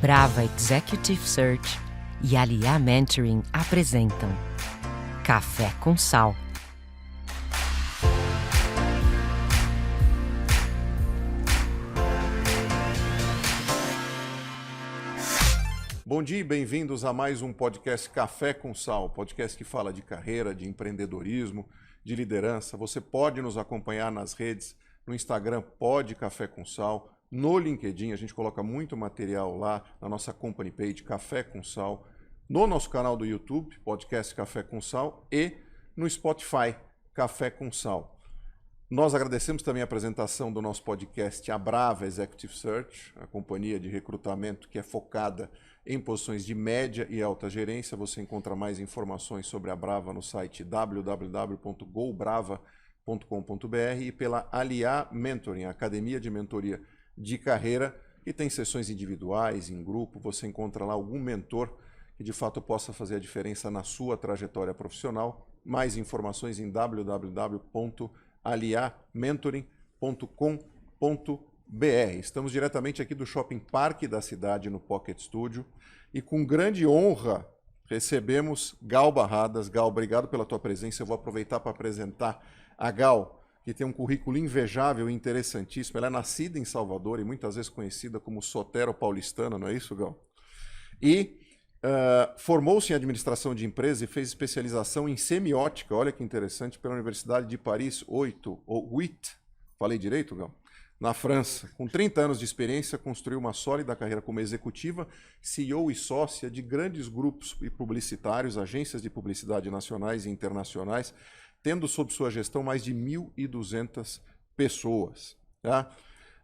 Brava Executive Search e Aliá Mentoring apresentam Café com Sal. Bom dia e bem-vindos a mais um podcast Café com Sal, podcast que fala de carreira, de empreendedorismo, de liderança. Você pode nos acompanhar nas redes, no Instagram, Pod Café com Sal, no LinkedIn, a gente coloca muito material lá na nossa company page, Café com Sal, no nosso canal do YouTube, podcast Café com Sal, e no Spotify, Café com Sal. Nós agradecemos também a apresentação do nosso podcast, a Brava Executive Search, a companhia de recrutamento que é focada em posições de média e alta gerência. Você encontra mais informações sobre a Brava no site www.gobrava.com.br e pela Aliá Mentoring, a academia de mentoria de carreira, que tem sessões individuais, em grupo. Você encontra lá algum mentor que de fato possa fazer a diferença na sua trajetória profissional. Mais informações em www.aliamentoring.com.br. Estamos diretamente aqui do Shopping Parque da cidade, no Pocket Studio, e com grande honra recebemos Gal Barradas. Gal, obrigado pela tua presença. Eu vou aproveitar para apresentar a Gal, que tem um currículo invejável e interessantíssimo. Ela é nascida em Salvador e muitas vezes conhecida como Sotero Paulistana, não é isso, Gal? E formou-se em administração de empresas e fez especialização em semiótica, olha que interessante, pela Universidade de Paris 8, ou 8, falei direito, Gal? Na França. Com 30 anos de experiência, construiu uma sólida carreira como executiva, CEO e sócia de grandes grupos publicitários, agências de publicidade nacionais e internacionais, tendo sob sua gestão mais de 1.200 pessoas. Tá?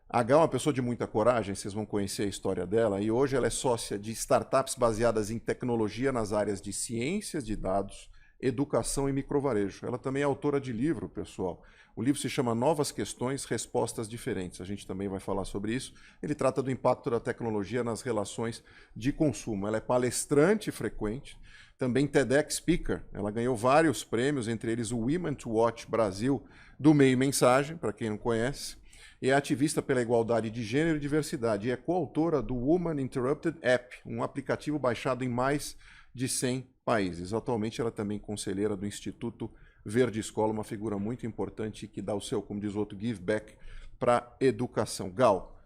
A Gal é uma pessoa de muita coragem, vocês vão conhecer a história dela, e hoje ela é sócia de startups baseadas em tecnologia nas áreas de ciências de dados, educação e microvarejo. Ela também é autora de livro, pessoal. O livro se chama Novas Questões, Respostas Diferentes. A gente também vai falar sobre isso. Ele trata do impacto da tecnologia nas relações de consumo. Ela é palestrante frequente, também TEDx Speaker. Ela ganhou vários prêmios, entre eles o Women to Watch Brasil, do Meio Mensagem, para quem não conhece. E é ativista pela igualdade de gênero e diversidade. E é coautora do Woman Interrupted App, um aplicativo baixado em mais de 100 países. Atualmente ela é também conselheira do Instituto Verde Escola, uma figura muito importante que dá o seu, como diz o outro, give back para a educação. Gal,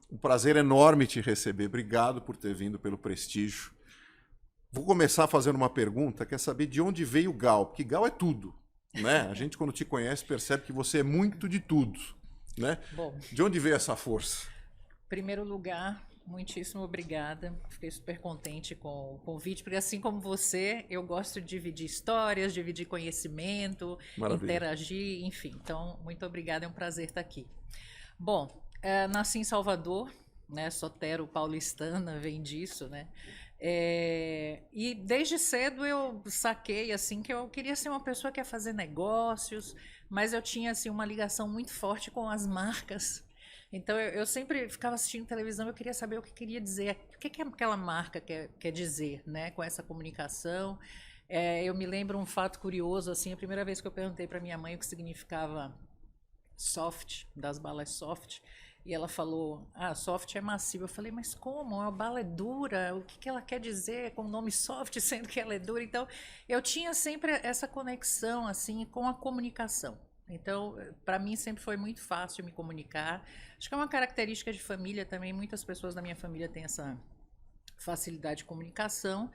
um prazer enorme te receber. Obrigado por ter vindo, pelo prestígio. Vou começar fazendo uma pergunta, quer saber de onde veio o Gal? Porque Gal é tudo, né? A gente, quando te conhece, percebe que você é muito de tudo, né? Bom, de onde veio essa força? em primeiro lugar, muitíssimo obrigada. Fiquei super contente com o convite, porque assim como você, eu gosto de dividir histórias, dividir conhecimento, Maravilha. interagir, enfim. Então, muito obrigada, é um prazer estar aqui. Bom, nasci em Salvador, né? Sotero paulistana, vem disso, né? E desde cedo eu saquei assim que eu queria ser uma pessoa que ia fazer negócios, mas eu tinha assim uma ligação muito forte com as marcas. Então eu sempre ficava assistindo televisão, eu queria saber o que queria dizer, o que aquela marca quer dizer, né, com essa comunicação. Eu me lembro um fato curioso, assim, a primeira vez que eu perguntei para minha mãe o que significava soft, das balas soft, e ela falou, soft é macio. Eu falei, mas como? A bala é dura, o que ela quer dizer com o nome soft, sendo que ela é dura? Então, eu tinha sempre essa conexão, assim, com a comunicação. Então, para mim sempre foi muito fácil me comunicar. Acho que é uma característica de família também. Muitas pessoas da minha família têm essa facilidade de comunicação.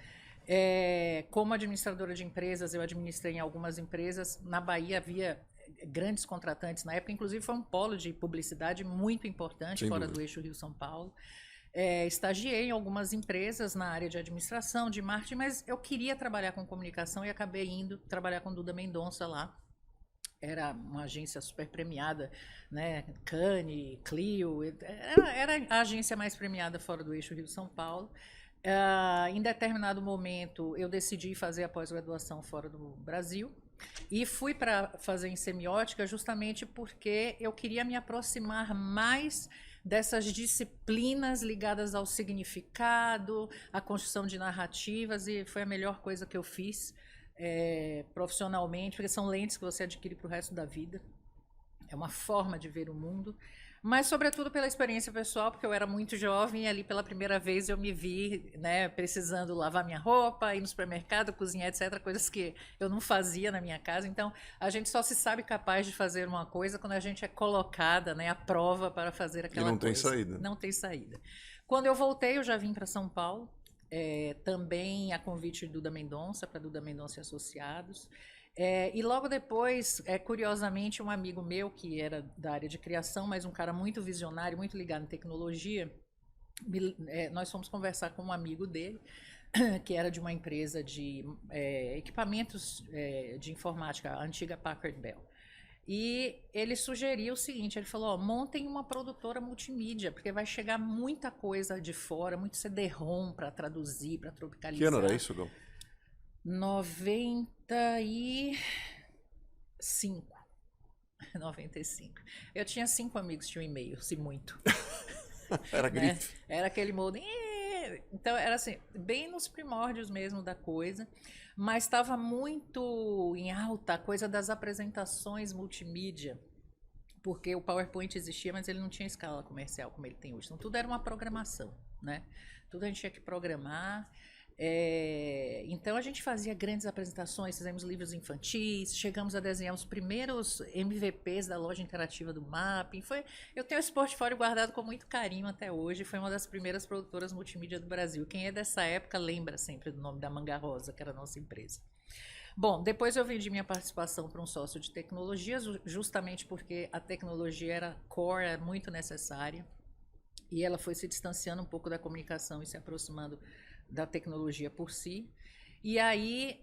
Como administradora de empresas, eu administrei em algumas empresas. Na Bahia havia grandes contratantes na época, inclusive foi um polo de publicidade muito importante, Sem fora dúvida. do eixo Rio-São Paulo. Estagiei em algumas empresas na área de administração, de marketing, mas eu queria trabalhar com comunicação e acabei indo trabalhar com Duda Mendonça lá. Era uma agência super premiada, né? Cannes, Clio, era a agência mais premiada fora do eixo Rio-São Paulo. Em determinado momento, eu decidi fazer a pós-graduação fora do Brasil e fui para fazer em semiótica justamente porque eu queria me aproximar mais dessas disciplinas ligadas ao significado, à construção de narrativas, e foi a melhor coisa que eu fiz profissionalmente, porque são lentes que você adquire para o resto da vida. é uma forma de ver o mundo, mas sobretudo pela experiência pessoal, porque eu era muito jovem e ali pela primeira vez eu me vi, né, precisando lavar minha roupa, ir no supermercado, cozinhar, etc, coisas que eu não fazia na minha casa. Então, a gente só se sabe capaz de fazer uma coisa quando a gente é colocada, né, à prova para fazer aquela coisa. E não tem saída. Não tem saída. Quando eu voltei, eu já vim para São Paulo, também a convite de Duda Mendonça, para Duda Mendonça e Associados. E logo depois, curiosamente, um amigo meu, que era da área de criação, mas um cara muito visionário, muito ligado em tecnologia, nós fomos conversar com um amigo dele, que era de uma empresa de equipamentos de informática, a antiga Packard Bell. E ele sugeriu o seguinte, ele falou, ó, montem uma produtora multimídia, porque vai chegar muita coisa de fora, muito CD-ROM para traduzir, para tropicalizar. Que ano era isso, Gal? 95. 95. Eu tinha 5 amigos que tinham e-mail, se muito. Era Né? grife. Era aquele modem. Então, era assim, bem nos primórdios mesmo da coisa. Mas estava muito em alta a coisa das apresentações multimídia. Porque o PowerPoint existia, mas ele não tinha escala comercial como ele tem hoje. Então, tudo era uma programação, né? Tudo a gente tinha que programar. Então a gente fazia grandes apresentações, fizemos livros infantis, chegamos a desenhar os primeiros MVPs da loja interativa do Mapping. Eu tenho esse portfólio guardado com muito carinho até hoje, foi uma das primeiras produtoras multimídia do Brasil. Quem é dessa época lembra sempre do nome da Manga Rosa, que era a nossa empresa. Bom, depois eu vendi minha participação para um sócio de tecnologias, justamente porque a tecnologia era core, era muito necessária, e ela foi se distanciando um pouco da comunicação e se aproximando da tecnologia por si. E aí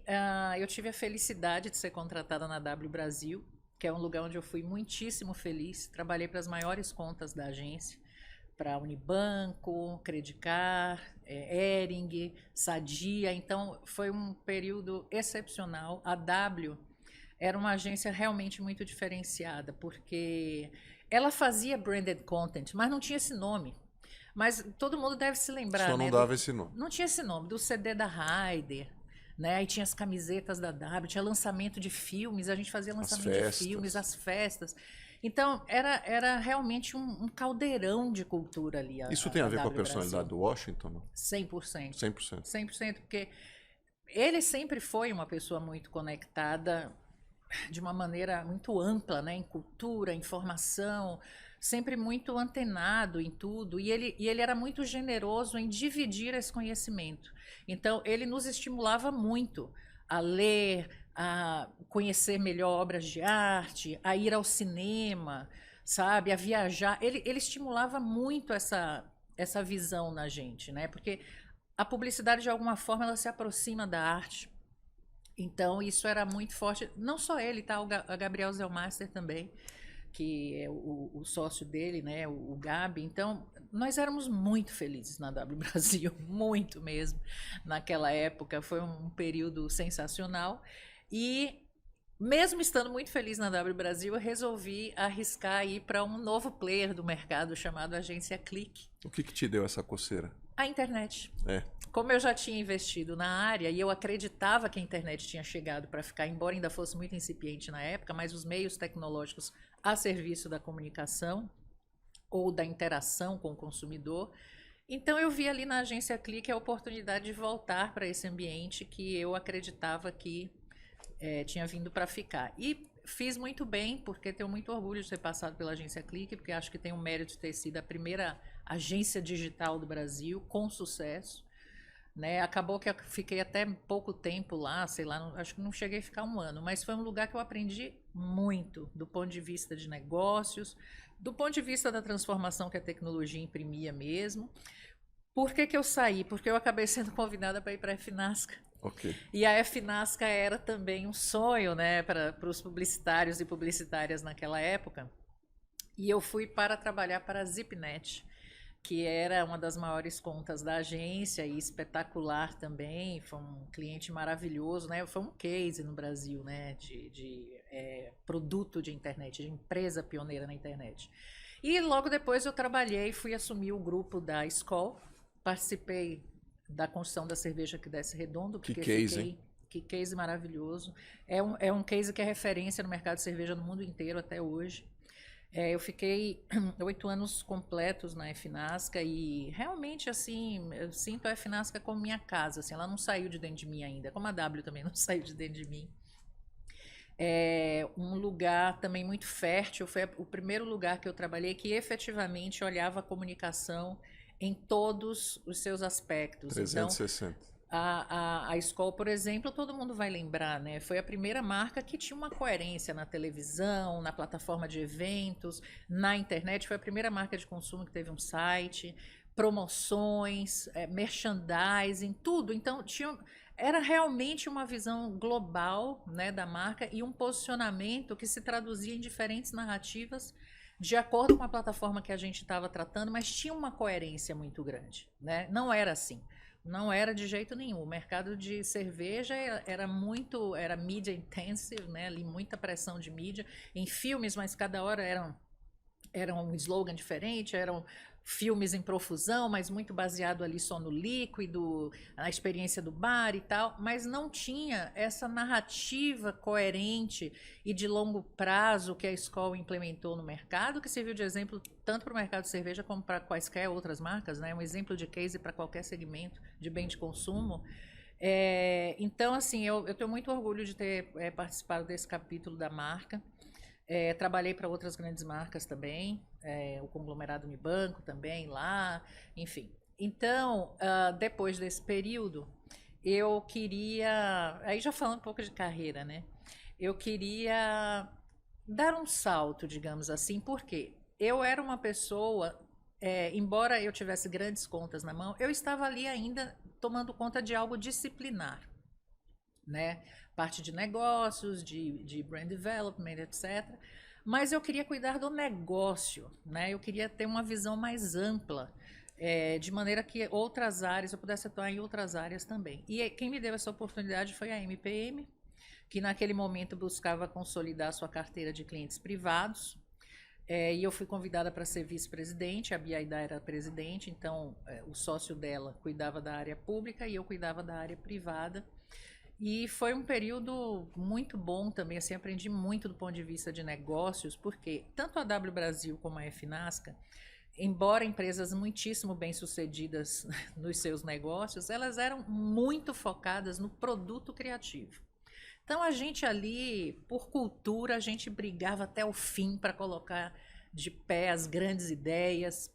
eu tive a felicidade de ser contratada na W Brasil, que é um lugar onde eu fui muitíssimo feliz. Trabalhei para as maiores contas da agência, para Unibanco, Credicar, Hering, Sadia. Então foi um período excepcional. A W era uma agência realmente muito diferenciada, porque ela fazia branded content, mas não tinha esse nome. Mas todo mundo deve se lembrar, Só não dava esse nome. Não tinha esse nome, do CD da Raider, né? Aí tinha as camisetas da W, tinha lançamento de filmes, a gente fazia lançamento de filmes, as festas. Então, era realmente um caldeirão de cultura ali. Isso tem a ver com a personalidade do Washington? Não? 100%. 100%. 100%, porque ele sempre foi uma pessoa muito conectada de uma maneira muito ampla, né? Em cultura, informação, sempre muito antenado em tudo, e ele era muito generoso em dividir esse conhecimento. Então, ele nos estimulava muito a ler, a conhecer melhor obras de arte, a ir ao cinema, sabe, a viajar. Ele estimulava muito essa visão na gente, né? Porque a publicidade, de alguma forma, ela se aproxima da arte. Então, isso era muito forte. Não só ele, tá? A Gabriel Zelmaster também, que é o sócio dele, né, o Gabi. Então, nós éramos muito felizes na W Brasil, muito mesmo. Naquela época, foi um período sensacional. E, mesmo estando muito feliz na W Brasil, eu resolvi arriscar ir para um novo player do mercado chamado Agência Clique. O que te deu essa coceira? A internet. Como eu já tinha investido na área e eu acreditava que a internet tinha chegado para ficar, embora ainda fosse muito incipiente na época, mas os meios tecnológicos a serviço da comunicação ou da interação com o consumidor. Então eu vi ali na Agência Clique a oportunidade de voltar para esse ambiente que eu acreditava que tinha vindo para ficar. E fiz muito bem, porque tenho muito orgulho de ter passado pela Agência Clique, porque acho que tem o mérito de ter sido a primeira agência digital do Brasil com sucesso. Né? Acabou que eu fiquei até pouco tempo lá, sei lá, acho que não cheguei a ficar 1 ano, mas foi um lugar que eu aprendi muito, do ponto de vista de negócios, do ponto de vista da transformação que a tecnologia imprimia mesmo. Por que eu saí? Porque eu acabei sendo convidada para ir para a FNASCA. Okay. E a FNASCA era também um sonho, né, para os publicitários e publicitárias naquela época. E eu fui para trabalhar para a ZipNet, que era uma das maiores contas da agência e espetacular também, foi um cliente maravilhoso, né? Foi um case no Brasil, né? de produto de internet, de empresa pioneira na internet. E logo depois eu trabalhei, fui assumir o grupo da Skol, participei da construção da cerveja que desce redondo. Que case, hein? Que case maravilhoso. É um case que é referência no mercado de cerveja no mundo inteiro até hoje. Eu fiquei 8 anos completos na FNASCA e realmente, assim, eu sinto a FNASCA como minha casa, assim, ela não saiu de dentro de mim ainda, como a W também não saiu de dentro de mim. É um lugar também muito fértil, foi o primeiro lugar que eu trabalhei que efetivamente olhava a comunicação em todos os seus aspectos. 360. Então, a Skol, por exemplo, todo mundo vai lembrar, né? Foi a primeira marca que tinha uma coerência na televisão, na plataforma de eventos, na internet. Foi a primeira marca de consumo que teve um site, promoções, merchandising, tudo. Então, era realmente uma visão global, né, da marca e um posicionamento que se traduzia em diferentes narrativas de acordo com a plataforma que a gente estava tratando, mas tinha uma coerência muito grande, né? Não era assim. Não era de jeito nenhum. O mercado de cerveja era media intensive, né? Ali muita pressão de mídia em filmes, mas cada hora era um slogan diferente, eram filmes em profusão, mas muito baseado ali só no líquido, a experiência do bar e tal, mas não tinha essa narrativa coerente e de longo prazo que a Skol implementou no mercado, que serviu de exemplo tanto para o mercado de cerveja como para quaisquer outras marcas, né? Um exemplo de case para qualquer segmento de bem de consumo. Então, assim, eu tenho muito orgulho de ter participado desse capítulo da marca. Trabalhei para outras grandes marcas também, o conglomerado Unibanco também lá, enfim. Então, depois desse período, eu queria, aí já falando um pouco de carreira, né? Eu queria dar um salto, digamos assim, porque eu era uma pessoa, embora eu tivesse grandes contas na mão, eu estava ali ainda tomando conta de algo disciplinar, né? Parte de negócios, de brand development, etc. Mas eu queria cuidar do negócio, né? Eu queria ter uma visão mais ampla, de maneira que outras áreas, eu pudesse atuar em outras áreas também. E quem me deu essa oportunidade foi a MPM, que naquele momento buscava consolidar sua carteira de clientes privados. E eu fui convidada para ser vice-presidente, a Bia Aidar era presidente, então o sócio dela cuidava da área pública e eu cuidava da área privada. E foi um período muito bom também, assim, aprendi muito do ponto de vista de negócios, porque tanto a W Brasil como a FNASCA, embora empresas muitíssimo bem-sucedidas nos seus negócios, elas eram muito focadas no produto criativo. Então a gente ali, por cultura, a gente brigava até o fim para colocar de pé as grandes ideias.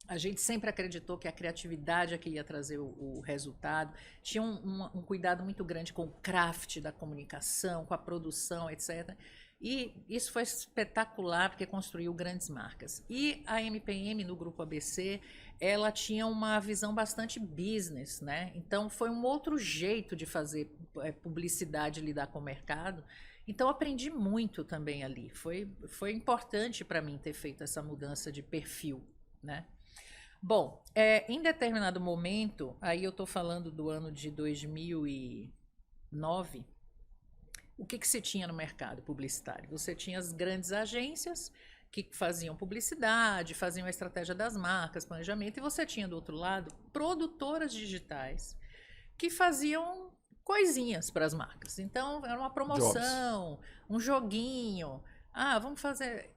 A gente sempre acreditou que a criatividade é que ia trazer o resultado. Tinha um cuidado muito grande com o craft da comunicação, com a produção, etc. E isso foi espetacular, porque construiu grandes marcas. E a MPM, no Grupo ABC, ela tinha uma visão bastante business, né? Então, foi um outro jeito de fazer publicidade, lidar com o mercado. Então, aprendi muito também ali. Foi importante para mim ter feito essa mudança de perfil, né? Bom, em determinado momento, aí eu estou falando do ano de 2009, o que se tinha no mercado publicitário? Você tinha as grandes agências que faziam publicidade, faziam a estratégia das marcas, planejamento, e você tinha do outro lado produtoras digitais que faziam coisinhas para as marcas. Então, era uma promoção, um joguinho. Vamos fazer...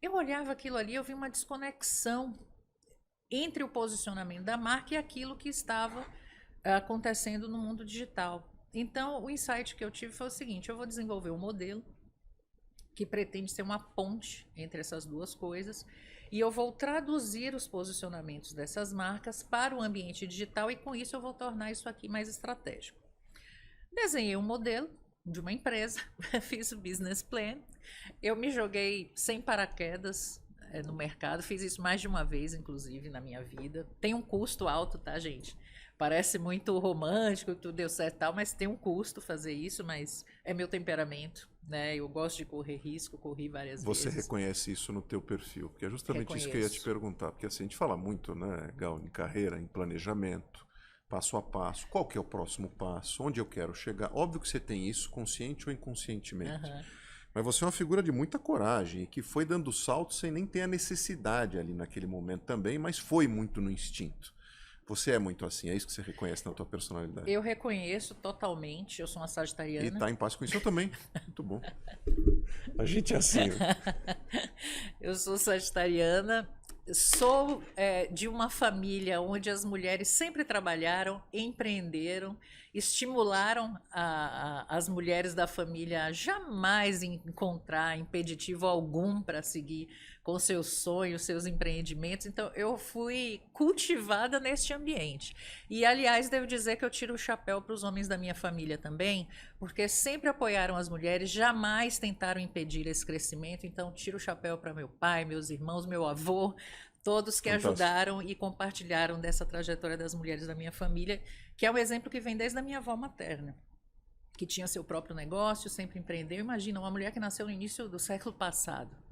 Eu olhava aquilo ali, eu vi uma desconexão entre o posicionamento da marca e aquilo que estava acontecendo no mundo digital. Então, o insight que eu tive foi o seguinte: eu vou desenvolver um modelo que pretende ser uma ponte entre essas duas coisas e eu vou traduzir os posicionamentos dessas marcas para o ambiente digital e com isso eu vou tornar isso aqui mais estratégico. Desenhei um modelo de uma empresa, fiz o business plan, eu me joguei sem paraquedas no mercado, fiz isso mais de uma vez, inclusive, na minha vida. Tem um custo alto, tá, gente? Parece muito romântico, que tudo deu certo e tal, mas tem um custo fazer isso, mas é meu temperamento, né? Eu gosto de correr risco, corri várias vezes. Você reconhece isso no teu perfil, porque é justamente isso que eu ia te perguntar, porque assim, a gente fala muito, né, Gal, em carreira, em planejamento, passo a passo, qual que é o próximo passo, onde eu quero chegar. Óbvio que você tem isso, consciente ou inconscientemente. Mas você é uma figura de muita coragem e que foi dando salto sem nem ter a necessidade ali naquele momento também, mas foi muito no instinto. Você é muito assim, é isso que você reconhece na tua personalidade? Eu reconheço totalmente, eu sou uma sagitariana. E tá em paz com isso, eu também. Muito bom. A gente é assim. Né? Eu sou sagitariana, sou de uma família onde as mulheres sempre trabalharam, empreenderam, estimularam as mulheres da família a jamais encontrar impeditivo algum para seguir com seus sonhos, seus empreendimentos. Então, eu fui cultivada neste ambiente. E, aliás, devo dizer que eu tiro o chapéu para os homens da minha família também, porque sempre apoiaram as mulheres, jamais tentaram impedir esse crescimento. Então, tiro o chapéu para meu pai, meus irmãos, meu avô, todos que ajudaram e compartilharam dessa trajetória das mulheres da minha família, que é um exemplo que vem desde a minha avó materna, que tinha seu próprio negócio, sempre empreendeu. Imagina, uma mulher que nasceu no início do século passado.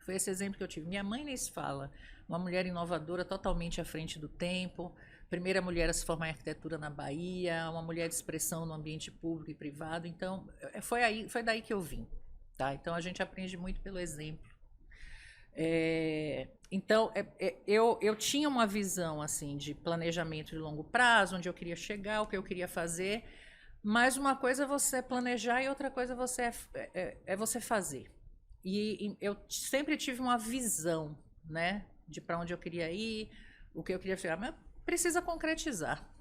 Foi esse exemplo que eu tive. Minha mãe nem se fala, uma mulher inovadora, totalmente à frente do tempo, primeira mulher a se formar em arquitetura na Bahia, uma mulher de expressão no ambiente público e privado. Então, foi daí que eu vim. Tá? Então, a gente aprende muito pelo exemplo. Então, eu tinha uma visão assim de planejamento de longo prazo, onde eu queria chegar, o que eu queria fazer, mas uma coisa é você planejar e outra coisa é você fazer. E eu sempre tive uma visão, né, de para onde eu queria ir, o que eu queria fazer, mas precisa concretizar.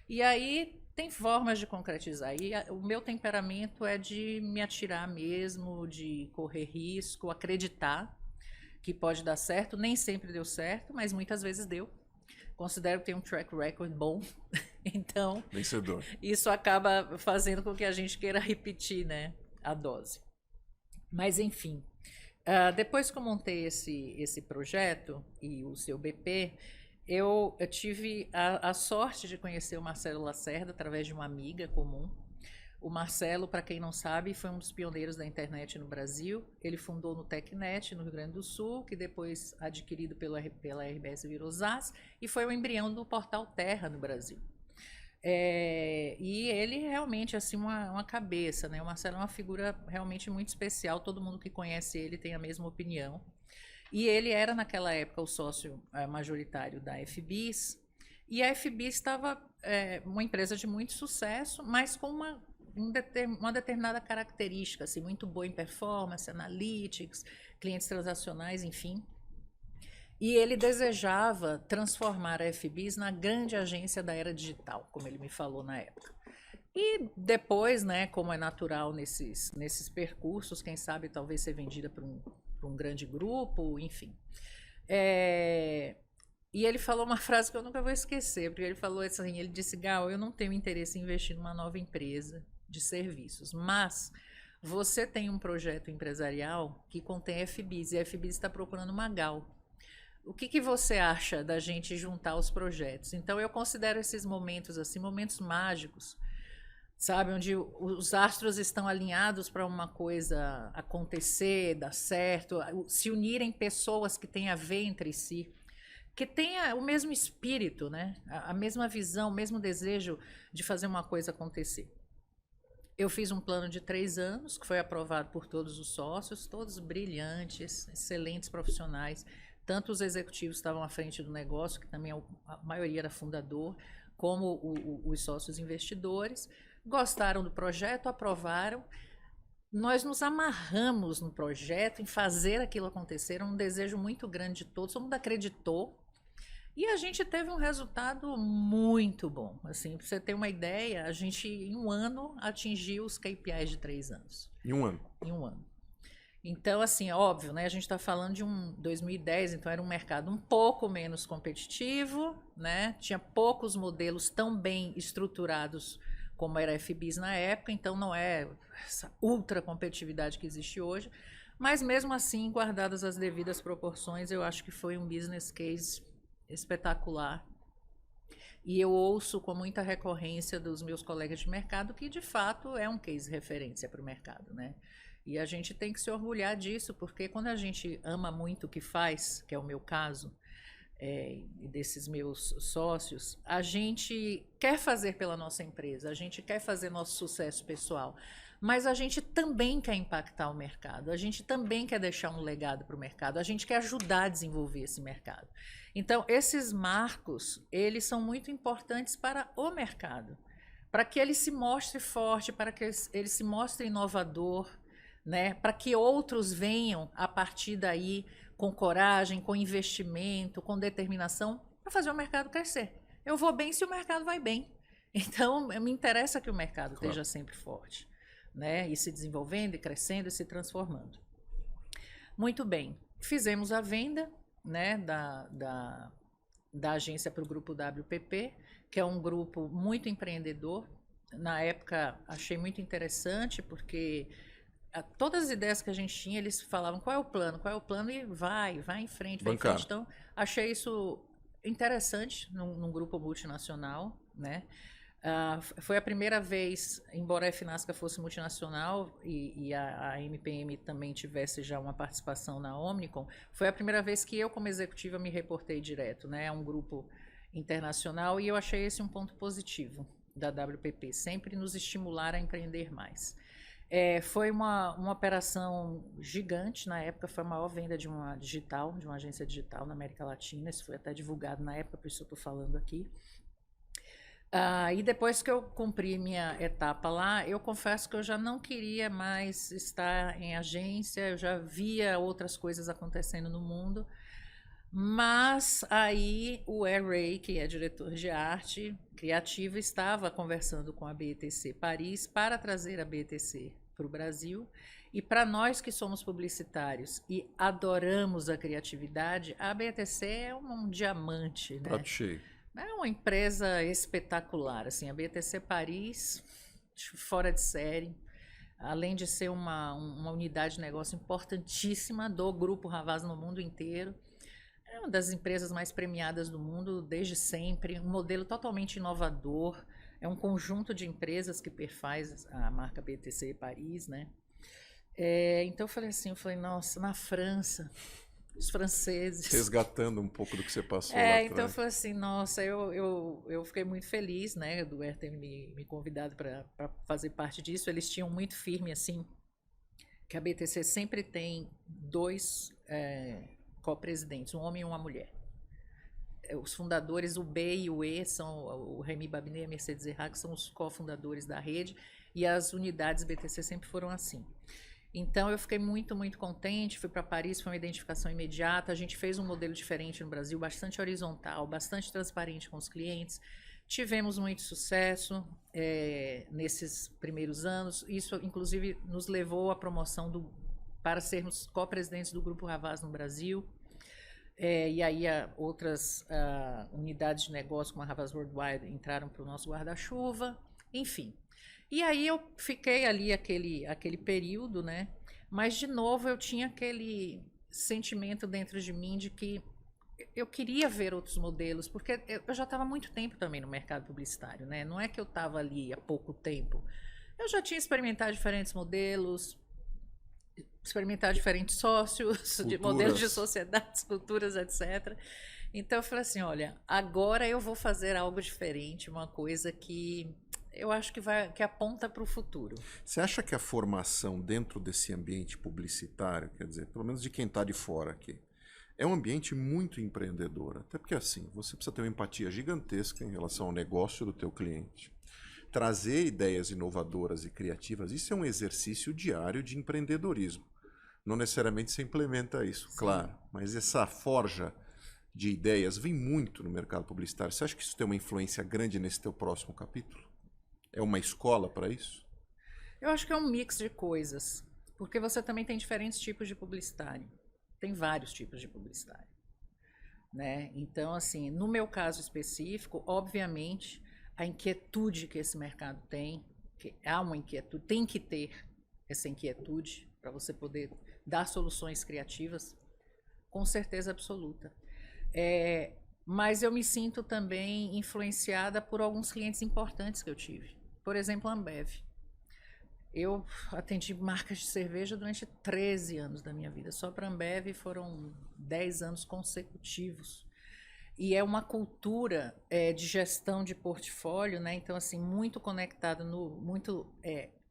E aí tem formas de concretizar. E o meu temperamento é de me atirar mesmo, de correr risco, acreditar que pode dar certo. Nem sempre deu certo, mas muitas vezes deu. Considero que tem um track record bom. Então, vencedor. Isso acaba fazendo com que a gente queira repetir, né, a dose. Mas, enfim, depois que eu montei esse projeto e o seu BP, eu tive a sorte de conhecer o Marcelo Lacerda através de uma amiga comum. O Marcelo, para quem não sabe, foi um dos pioneiros da internet no Brasil. Ele fundou no TecNet, no Rio Grande do Sul, que depois, adquirido pela RBS, virou ZAS, e foi o embrião do portal Terra no Brasil. E ele realmente, assim, uma cabeça, né? O Marcelo é uma figura realmente muito especial, todo mundo que conhece ele tem a mesma opinião. E ele era, naquela época, o sócio majoritário da FBIS, e a FBIS estava uma empresa de muito sucesso, mas com uma determinada característica, assim, muito boa em performance, analytics, clientes transacionais, enfim. E ele desejava transformar a FBIS na grande agência da era digital, como ele me falou na época. E depois, né, como é natural nesses percursos, quem sabe talvez ser vendida para um grande grupo, enfim. E ele falou uma frase que eu nunca vou esquecer, porque ele falou assim, ele disse, Gal, eu não tenho interesse em investir numa nova empresa de serviços, mas você tem um projeto empresarial que contém FBIS, e a FBIS está procurando uma Gal. O que você acha da gente juntar os projetos? Então, eu considero esses momentos assim, momentos mágicos, sabe? Onde os astros estão alinhados para uma coisa acontecer, dar certo, se unirem pessoas que têm a ver entre si, que tenha o mesmo espírito, né? A mesma visão, o mesmo desejo de fazer uma coisa acontecer. Eu fiz um plano de 3 anos, que foi aprovado por todos os sócios, todos brilhantes, excelentes profissionais. Tanto os executivos estavam à frente do negócio, que também a maioria era fundador, como os sócios investidores. Gostaram do projeto, aprovaram. Nós nos amarramos no projeto, em fazer aquilo acontecer, um desejo muito grande de todos, todo mundo acreditou. E a gente teve um resultado muito bom. Assim, para você ter uma ideia, a gente, em um ano, atingiu os KPIs de 3 anos. Em um ano? Em um ano. Então, assim, óbvio, né? A gente está falando de 2010, então era um mercado um pouco menos competitivo, né? Tinha poucos modelos tão bem estruturados como era a FBIS na época, então não é essa ultra competitividade que existe hoje, mas mesmo assim, guardadas as devidas proporções, eu acho que foi um business case espetacular. E eu ouço com muita recorrência dos meus colegas de mercado que, de fato, é um case referência para o mercado, né? E a gente tem que se orgulhar disso, porque quando a gente ama muito o que faz, que é o meu caso, e desses meus sócios, a gente quer fazer pela nossa empresa, a gente quer fazer nosso sucesso pessoal, mas a gente também quer impactar o mercado, a gente também quer deixar um legado para o mercado, a gente quer ajudar a desenvolver esse mercado. Então, esses marcos, eles são muito importantes para o mercado, para que ele se mostre forte, para que ele se mostre inovador, né? Para que outros venham a partir daí com coragem, com investimento, com determinação, para fazer o mercado crescer. Eu vou bem se o mercado vai bem. Então, me interessa que o mercado esteja sempre forte, né? E se desenvolvendo, e crescendo, e se transformando. Muito bem. Fizemos a venda, né, da agência para o grupo WPP, que é um grupo muito empreendedor. Na época, achei muito interessante, porque todas as ideias que a gente tinha, eles falavam qual é o plano, e vai em frente, vai em frente. Então, achei isso interessante num grupo multinacional, né? Foi a primeira vez, embora a Finasca fosse multinacional e a MPM também tivesse já uma participação na Omnicom, foi a primeira vez que eu, como executiva, me reportei direto, né, a um grupo internacional, e eu achei esse um ponto positivo da WPP, sempre nos estimular a empreender mais. Foi uma operação gigante na época, foi a maior venda de uma agência digital na América Latina, isso foi até divulgado na época, por isso eu estou falando aqui. E depois que eu cumpri minha etapa lá, eu confesso que eu já não queria mais estar em agência, eu já via outras coisas acontecendo no mundo, mas aí o Ray, que é diretor de arte criativa, estava conversando com a BETC Paris para trazer a BETC para o Brasil, e para nós que somos publicitários e adoramos a criatividade, a BETC é um diamante, né? Prato cheio. É uma empresa espetacular, assim, a BETC Paris, fora de série, além de ser uma unidade de negócio importantíssima do Grupo Havas no mundo inteiro. É uma das empresas mais premiadas do mundo desde sempre, um modelo totalmente inovador, é um conjunto de empresas que perfaz a marca BETC Paris, né? Então eu falei, nossa, na França, os franceses. Resgatando um pouco do que você passou lá então atrás. foi assim, nossa, eu fiquei muito feliz, né, do ER ter me convidado para fazer parte disso. Eles tinham muito firme, assim, que a BETC sempre tem dois co-presidentes, um homem e uma mulher. Os fundadores, o B e o E, são o Remy Babinet e a Mercedes Erra, que são os cofundadores da rede, e as unidades BTC sempre foram assim. Então, eu fiquei muito, muito contente, fui para Paris, foi uma identificação imediata, a gente fez um modelo diferente no Brasil, bastante horizontal, bastante transparente com os clientes, tivemos muito sucesso nesses primeiros anos, isso, inclusive, nos levou à promoção para sermos co-presidentes do Grupo Havas no Brasil, e aí outras unidades de negócio, como a Havas Worldwide, entraram para o nosso guarda-chuva, enfim. E aí eu fiquei ali aquele período, né? Mas, de novo, eu tinha aquele sentimento dentro de mim de que eu queria ver outros modelos, porque eu já estava há muito tempo também no mercado publicitário, né? Não é que eu estava ali há pouco tempo. Eu já tinha experimentado diferentes modelos, experimentar diferentes sócios, de modelos de sociedades, culturas, etc. Então eu falei assim, olha, agora eu vou fazer algo diferente, uma coisa que eu acho que aponta para o futuro. Você acha que a formação dentro desse ambiente publicitário, quer dizer, pelo menos de quem está de fora aqui, é um ambiente muito empreendedor? Até porque assim, você precisa ter uma empatia gigantesca em relação ao negócio do teu cliente. Trazer ideias inovadoras e criativas, isso é um exercício diário de empreendedorismo. Não necessariamente você implementa isso, sim, claro, mas essa forja de ideias vem muito no mercado publicitário. Você acha que isso tem uma influência grande nesse teu próximo capítulo? É uma escola para isso? Eu acho que é um mix de coisas, porque você também tem diferentes tipos de publicitário. Tem vários tipos de publicitário, né? Então, assim, no meu caso específico, obviamente, a inquietude que esse mercado tem, que há uma inquietude, tem que ter essa inquietude para você poder dar soluções criativas, com certeza absoluta. Mas eu me sinto também influenciada por alguns clientes importantes que eu tive. Por exemplo, a Ambev. Eu atendi marcas de cerveja durante 13 anos da minha vida. Só para a Ambev foram 10 anos consecutivos. E é uma cultura de gestão de portfólio, né? Então, assim, muito conectada, muito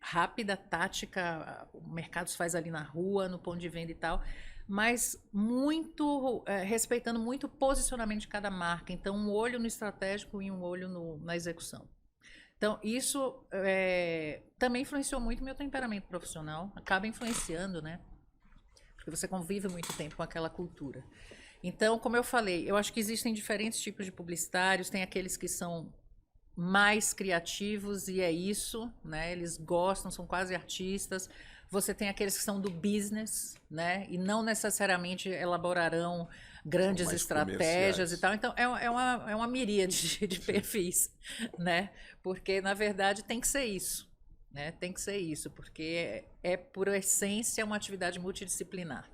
rápida, tática, o mercado se faz ali na rua, no ponto de venda e tal, mas muito respeitando muito o posicionamento de cada marca. Então, um olho no estratégico e um olho na execução. Então, isso também influenciou muito o meu temperamento profissional, acaba influenciando, né? porque você convive muito tempo com aquela cultura. Então, como eu falei, eu acho que existem diferentes tipos de publicitários, tem aqueles que são mais criativos e é isso, né? Eles gostam, são quase artistas. Você tem aqueles que são do business, né? E não necessariamente elaborarão grandes estratégias e tal. Então, é uma miríade de perfis, né? Porque, na verdade, tem que ser isso, né? Tem que ser isso, porque é, por essência, uma atividade multidisciplinar.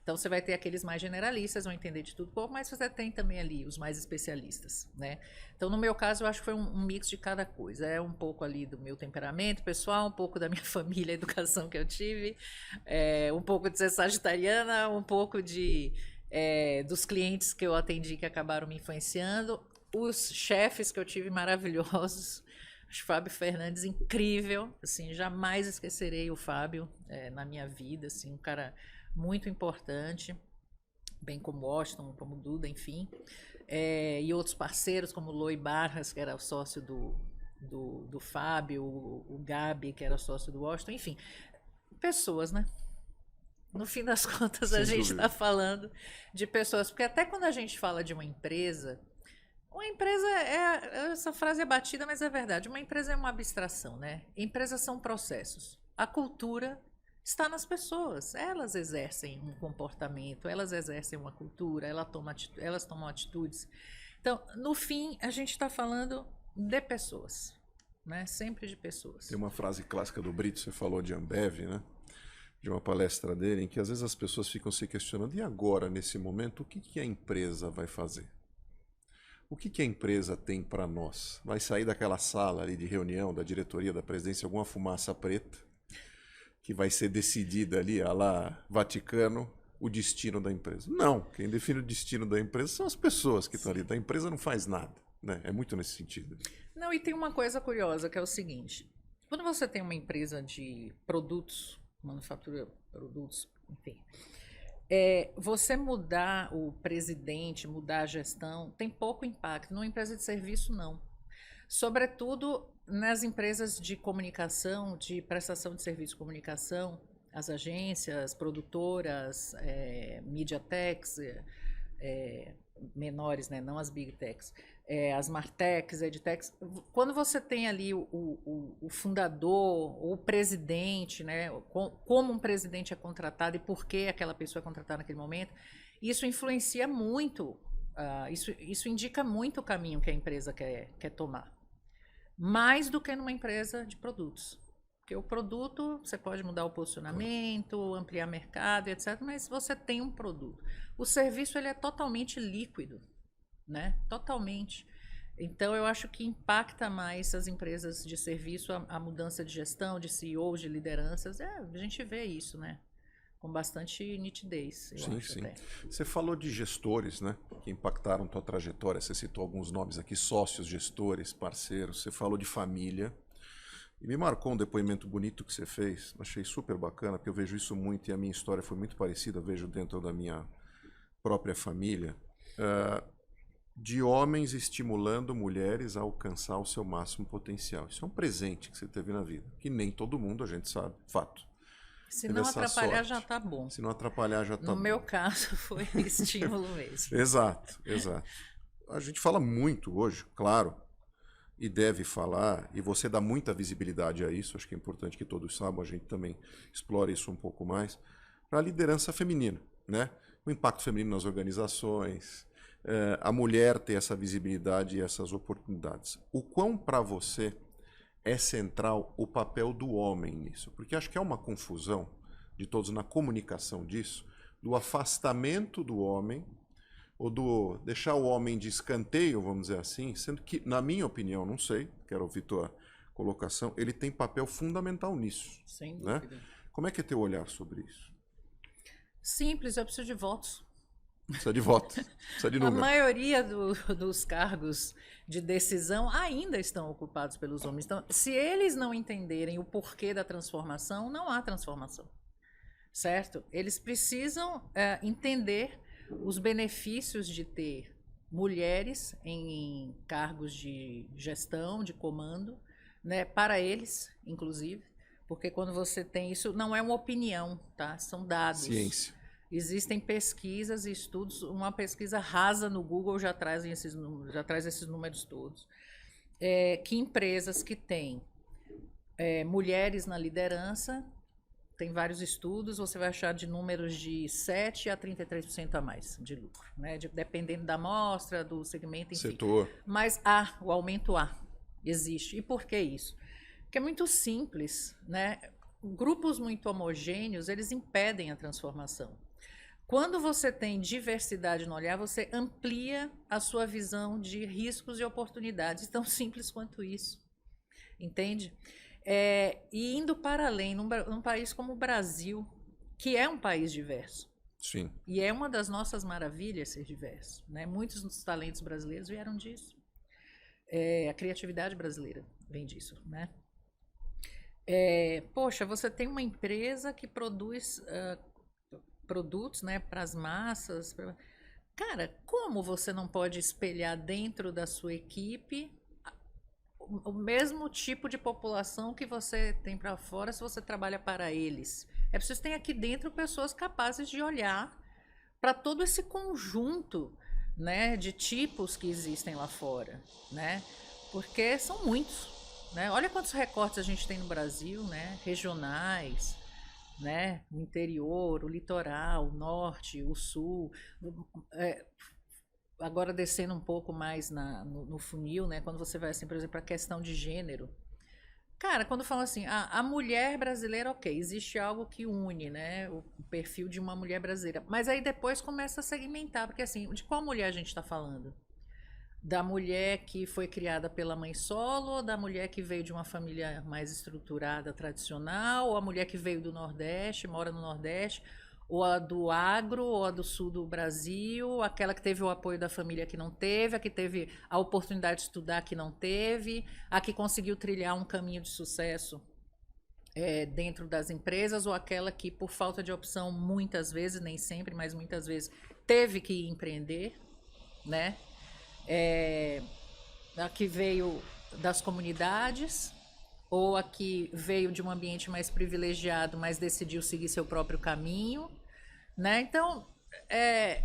Então, você vai ter aqueles mais generalistas, vão entender de tudo um pouco, mas você tem também ali os mais especialistas, né? Então, no meu caso, eu acho que foi um mix de cada coisa. É um pouco ali do meu temperamento pessoal, um pouco da minha família, a educação que eu tive, um pouco de ser sagitariana, um pouco dos clientes que eu atendi que acabaram me influenciando, os chefes que eu tive maravilhosos. Acho o Fábio Fernandes incrível, assim, jamais esquecerei o Fábio na minha vida, assim, um cara muito importante, bem como Washington, como Duda, enfim. E outros parceiros, como o Loi Barras, que era o sócio do Fábio, o Gabi, que era sócio do Washington, enfim. Pessoas, né? No fim das contas, Sem a gente dúvida. está falando de pessoas, porque até quando a gente fala de uma empresa essa frase é batida, mas é verdade, uma empresa é uma abstração, né? Empresas são processos. A cultura está nas pessoas. Elas exercem um comportamento, elas exercem uma cultura, elas tomam atitudes. Então, no fim, a gente está falando de pessoas, né? Sempre de pessoas. Tem uma frase clássica do Brito, você falou de Ambev, né? De uma palestra dele, em que às vezes as pessoas ficam se questionando, e agora, nesse momento, o que a empresa vai fazer? O que a empresa tem para nós? Vai sair daquela sala ali de reunião da diretoria, da presidência, alguma fumaça preta que vai ser decidida ali, a lá Vaticano, o destino da empresa? Não, quem define o destino da empresa são as pessoas que estão ali. A empresa não faz nada, né? É muito nesse sentido. Não, e tem uma coisa curiosa que é o seguinte: quando você tem uma empresa de produtos, manufatura produtos, enfim, você mudar o presidente, mudar a gestão, tem pouco impacto. Numa empresa de serviço, não. Sobretudo nas empresas de comunicação, de prestação de serviço de comunicação, as agências, produtoras, mediatechs, menores, né? Não as big techs, as martechs, edtechs. Quando você tem ali o fundador, ou o presidente, né? Como um presidente é contratado e por que aquela pessoa é contratada naquele momento, isso influencia muito, isso indica muito o caminho que a empresa quer tomar. Mais do que numa empresa de produtos. Porque o produto, você pode mudar o posicionamento, ampliar mercado, etc., mas você tem um produto. O serviço, ele é totalmente líquido, né? Totalmente. Então, eu acho que impacta mais as empresas de serviço, a mudança de gestão, de CEOs, de lideranças. A gente vê isso, né? Com bastante nitidez, eu acho. Sim. Até. Você falou de gestores, né? Que impactaram tua trajetória. Você citou alguns nomes aqui, sócios, gestores, parceiros. Você falou de família. E me marcou um depoimento bonito que você fez. Achei super bacana, porque eu vejo isso muito e a minha história foi muito parecida. Eu vejo dentro da minha própria família. De homens estimulando mulheres a alcançar o seu máximo potencial. Isso é um presente que você teve na vida. Que nem todo mundo, a gente sabe. Fato. Se não atrapalhar, já está bom. Se não atrapalhar, já está bom. No meu caso, foi estímulo mesmo. Exato. A gente fala muito hoje, claro, e deve falar, e você dá muita visibilidade a isso, acho que é importante que todos saibam, a gente também explore isso um pouco mais, para a liderança feminina, né? O impacto feminino nas organizações, a mulher ter essa visibilidade e essas oportunidades. O quão para você é central o papel do homem nisso? Porque acho que é uma confusão de todos na comunicação disso, do afastamento do homem, ou do deixar o homem de escanteio, vamos dizer assim, sendo que, na minha opinião, não sei, quero ouvir tua colocação, ele tem papel fundamental nisso. Sem dúvida. Né? Como é que é teu olhar sobre isso? Simples, eu preciso de votos. Precisa de votos, precisa de número. A maioria dos cargos de decisão ainda estão ocupados pelos homens. Então, se eles não entenderem o porquê da transformação, não há transformação. Certo? Eles precisam entender os benefícios de ter mulheres em cargos de gestão, de comando, né, para eles, inclusive, porque quando você tem isso, não é uma opinião, tá? São dados. Ciência. Existem pesquisas e estudos, uma pesquisa rasa no Google já traz esses números todos. Que empresas que têm mulheres na liderança, tem vários estudos, você vai achar de números de 7% a 33% a mais de lucro, né? Dependendo da amostra, do segmento, enfim. Setor. Mas o aumento existe. E por que isso? Porque é muito simples, né? Grupos muito homogêneos, eles impedem a transformação. Quando você tem diversidade no olhar, você amplia a sua visão de riscos e oportunidades. Tão simples quanto isso. Entende? E indo para além, num país como o Brasil, que é um país diverso. Sim. E é uma das nossas maravilhas ser diverso, né? Muitos dos talentos brasileiros vieram disso. A criatividade brasileira vem disso, né? Poxa, você tem uma empresa que produz produtos, né, para as massas. Cara, como você não pode espelhar dentro da sua equipe o mesmo tipo de população que você tem para fora se você trabalha para eles? É preciso ter aqui dentro pessoas capazes de olhar para todo esse conjunto, né, de tipos que existem lá fora, né? Porque são muitos, né? Olha quantos recortes a gente tem no Brasil, né? Regionais, né? O interior, o litoral, o norte, o sul. Agora descendo um pouco mais no funil, né? Quando você vai, assim, por exemplo, a questão de gênero. Cara, quando falam assim, a mulher brasileira, ok, existe algo que une, né? O perfil de uma mulher brasileira. Mas aí depois começa a segmentar, porque assim, de qual mulher a gente está falando? Da mulher que foi criada pela mãe solo, ou da mulher que veio de uma família mais estruturada, tradicional, ou a mulher que veio do Nordeste, mora no Nordeste, ou a do agro, ou a do sul do Brasil, aquela que teve o apoio da família que não teve, a que teve a oportunidade de estudar que não teve, a que conseguiu trilhar um caminho de sucesso dentro das empresas, ou aquela que, por falta de opção, muitas vezes, nem sempre, mas muitas vezes, teve que empreender, né? A que veio das comunidades, ou a que veio de um ambiente mais privilegiado, mas decidiu seguir seu próprio caminho, né? Então, é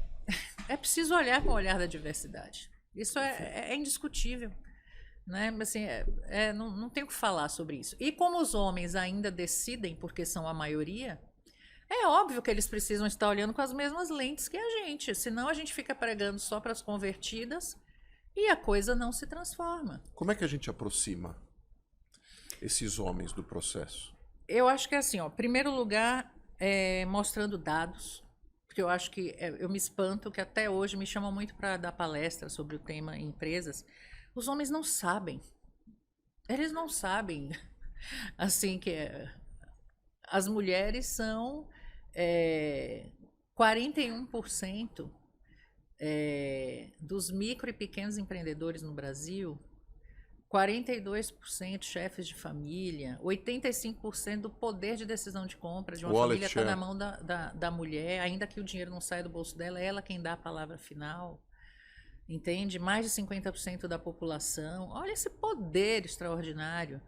preciso olhar com o olhar da diversidade. Isso é indiscutível, né? Assim, não tem o que falar sobre isso. E como os homens ainda decidem, porque são a maioria, é óbvio que eles precisam estar olhando com as mesmas lentes que a gente, senão a gente fica pregando só para as convertidas e a coisa não se transforma. Como é que a gente aproxima esses homens do processo? Eu acho que é assim, ó, primeiro lugar, mostrando dados, porque eu acho que eu me espanto que até hoje me chamam muito para dar palestra sobre o tema em empresas. Os homens não sabem. Eles não sabem, assim, que as mulheres são 41% dos micro e pequenos empreendedores no Brasil, 42% chefes de família, 85% do poder de decisão de compra de uma família está na mão da mulher, ainda que o dinheiro não saia do bolso dela, é ela quem dá a palavra final, entende? Mais de 50% da população. Olha esse poder extraordinário,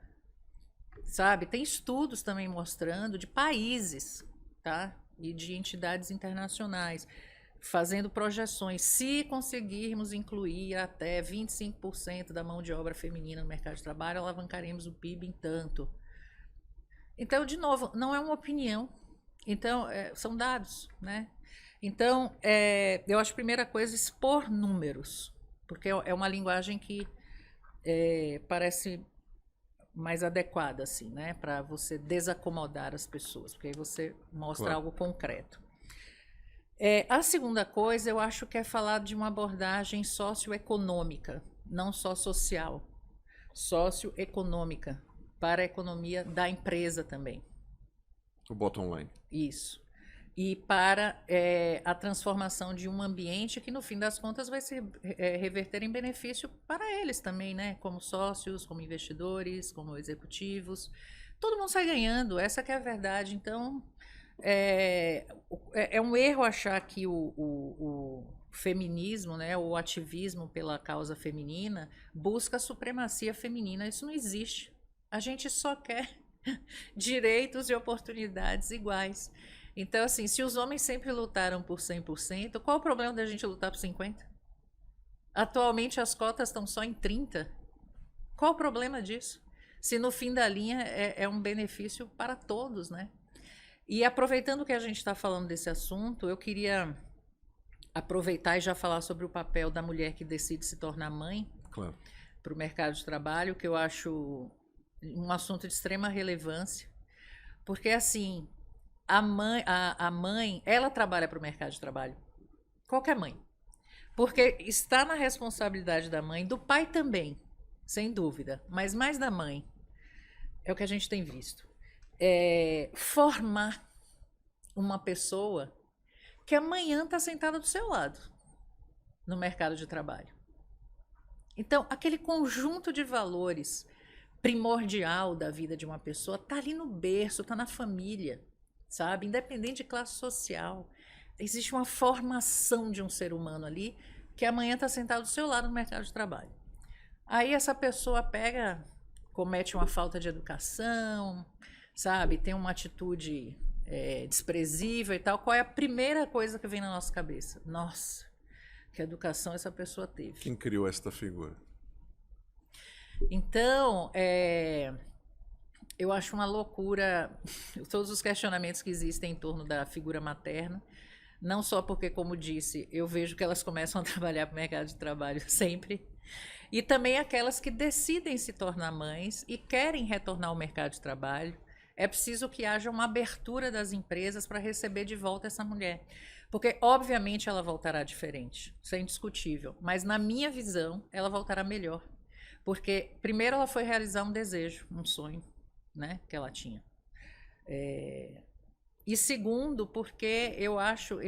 sabe? Tem estudos também mostrando de países, tá? E de entidades internacionais, fazendo projeções. Se conseguirmos incluir até 25% da mão de obra feminina no mercado de trabalho, alavancaremos o PIB em tanto. Então, de novo, não é uma opinião. Então, são dados, né? Então, eu acho a primeira coisa expor números, porque é uma linguagem que parece mais adequada, assim, né? Para você desacomodar as pessoas, porque aí você mostra algo concreto. A segunda coisa, eu acho que é falar de uma abordagem socioeconômica, não só social, socioeconômica, para a economia da empresa também. O bottom line. Isso. E para a transformação de um ambiente que, no fim das contas, vai se reverter em benefício para eles também, né? Como sócios, como investidores, como executivos. Todo mundo sai ganhando, essa que é a verdade. Então, é um erro achar que o feminismo, né, o ativismo pela causa feminina, busca a supremacia feminina. Isso não existe. A gente só quer direitos e oportunidades iguais. Então, assim, se os homens sempre lutaram por 100%, qual o problema da gente lutar por 50%? Atualmente as cotas estão só em 30%. Qual o problema disso? Se no fim da linha é um benefício para todos, né? E aproveitando que a gente está falando desse assunto, eu queria aproveitar e já falar sobre o papel da mulher que decide se tornar mãe Claro. para o mercado de trabalho, que eu acho um assunto de extrema relevância, porque assim, a mãe, ela trabalha para o mercado de trabalho, qualquer mãe, porque está na responsabilidade da mãe, do pai também, sem dúvida, mas mais da mãe, é o que a gente tem visto, formar uma pessoa que amanhã está sentada do seu lado no mercado de trabalho. Então, aquele conjunto de valores primordial da vida de uma pessoa está ali no berço, está na família, sabe? Independente de classe social. Existe uma formação de um ser humano ali que amanhã está sentado do seu lado no mercado de trabalho. Aí essa pessoa comete uma falta de educação, sabe? Tem uma atitude desprezível e tal. Qual é a primeira coisa que vem na nossa cabeça? Nossa, que educação essa pessoa teve. Quem criou esta figura? Então, eu acho uma loucura todos os questionamentos que existem em torno da figura materna, não só porque, como disse, eu vejo que elas começam a trabalhar para o mercado de trabalho sempre, e também aquelas que decidem se tornar mães e querem retornar ao mercado de trabalho. É preciso que haja uma abertura das empresas para receber de volta essa mulher. Porque, obviamente, ela voltará diferente. Isso é indiscutível. Mas, na minha visão, ela voltará melhor. Porque, primeiro, ela foi realizar um desejo, um sonho, né, que ela tinha. E, segundo, porque eu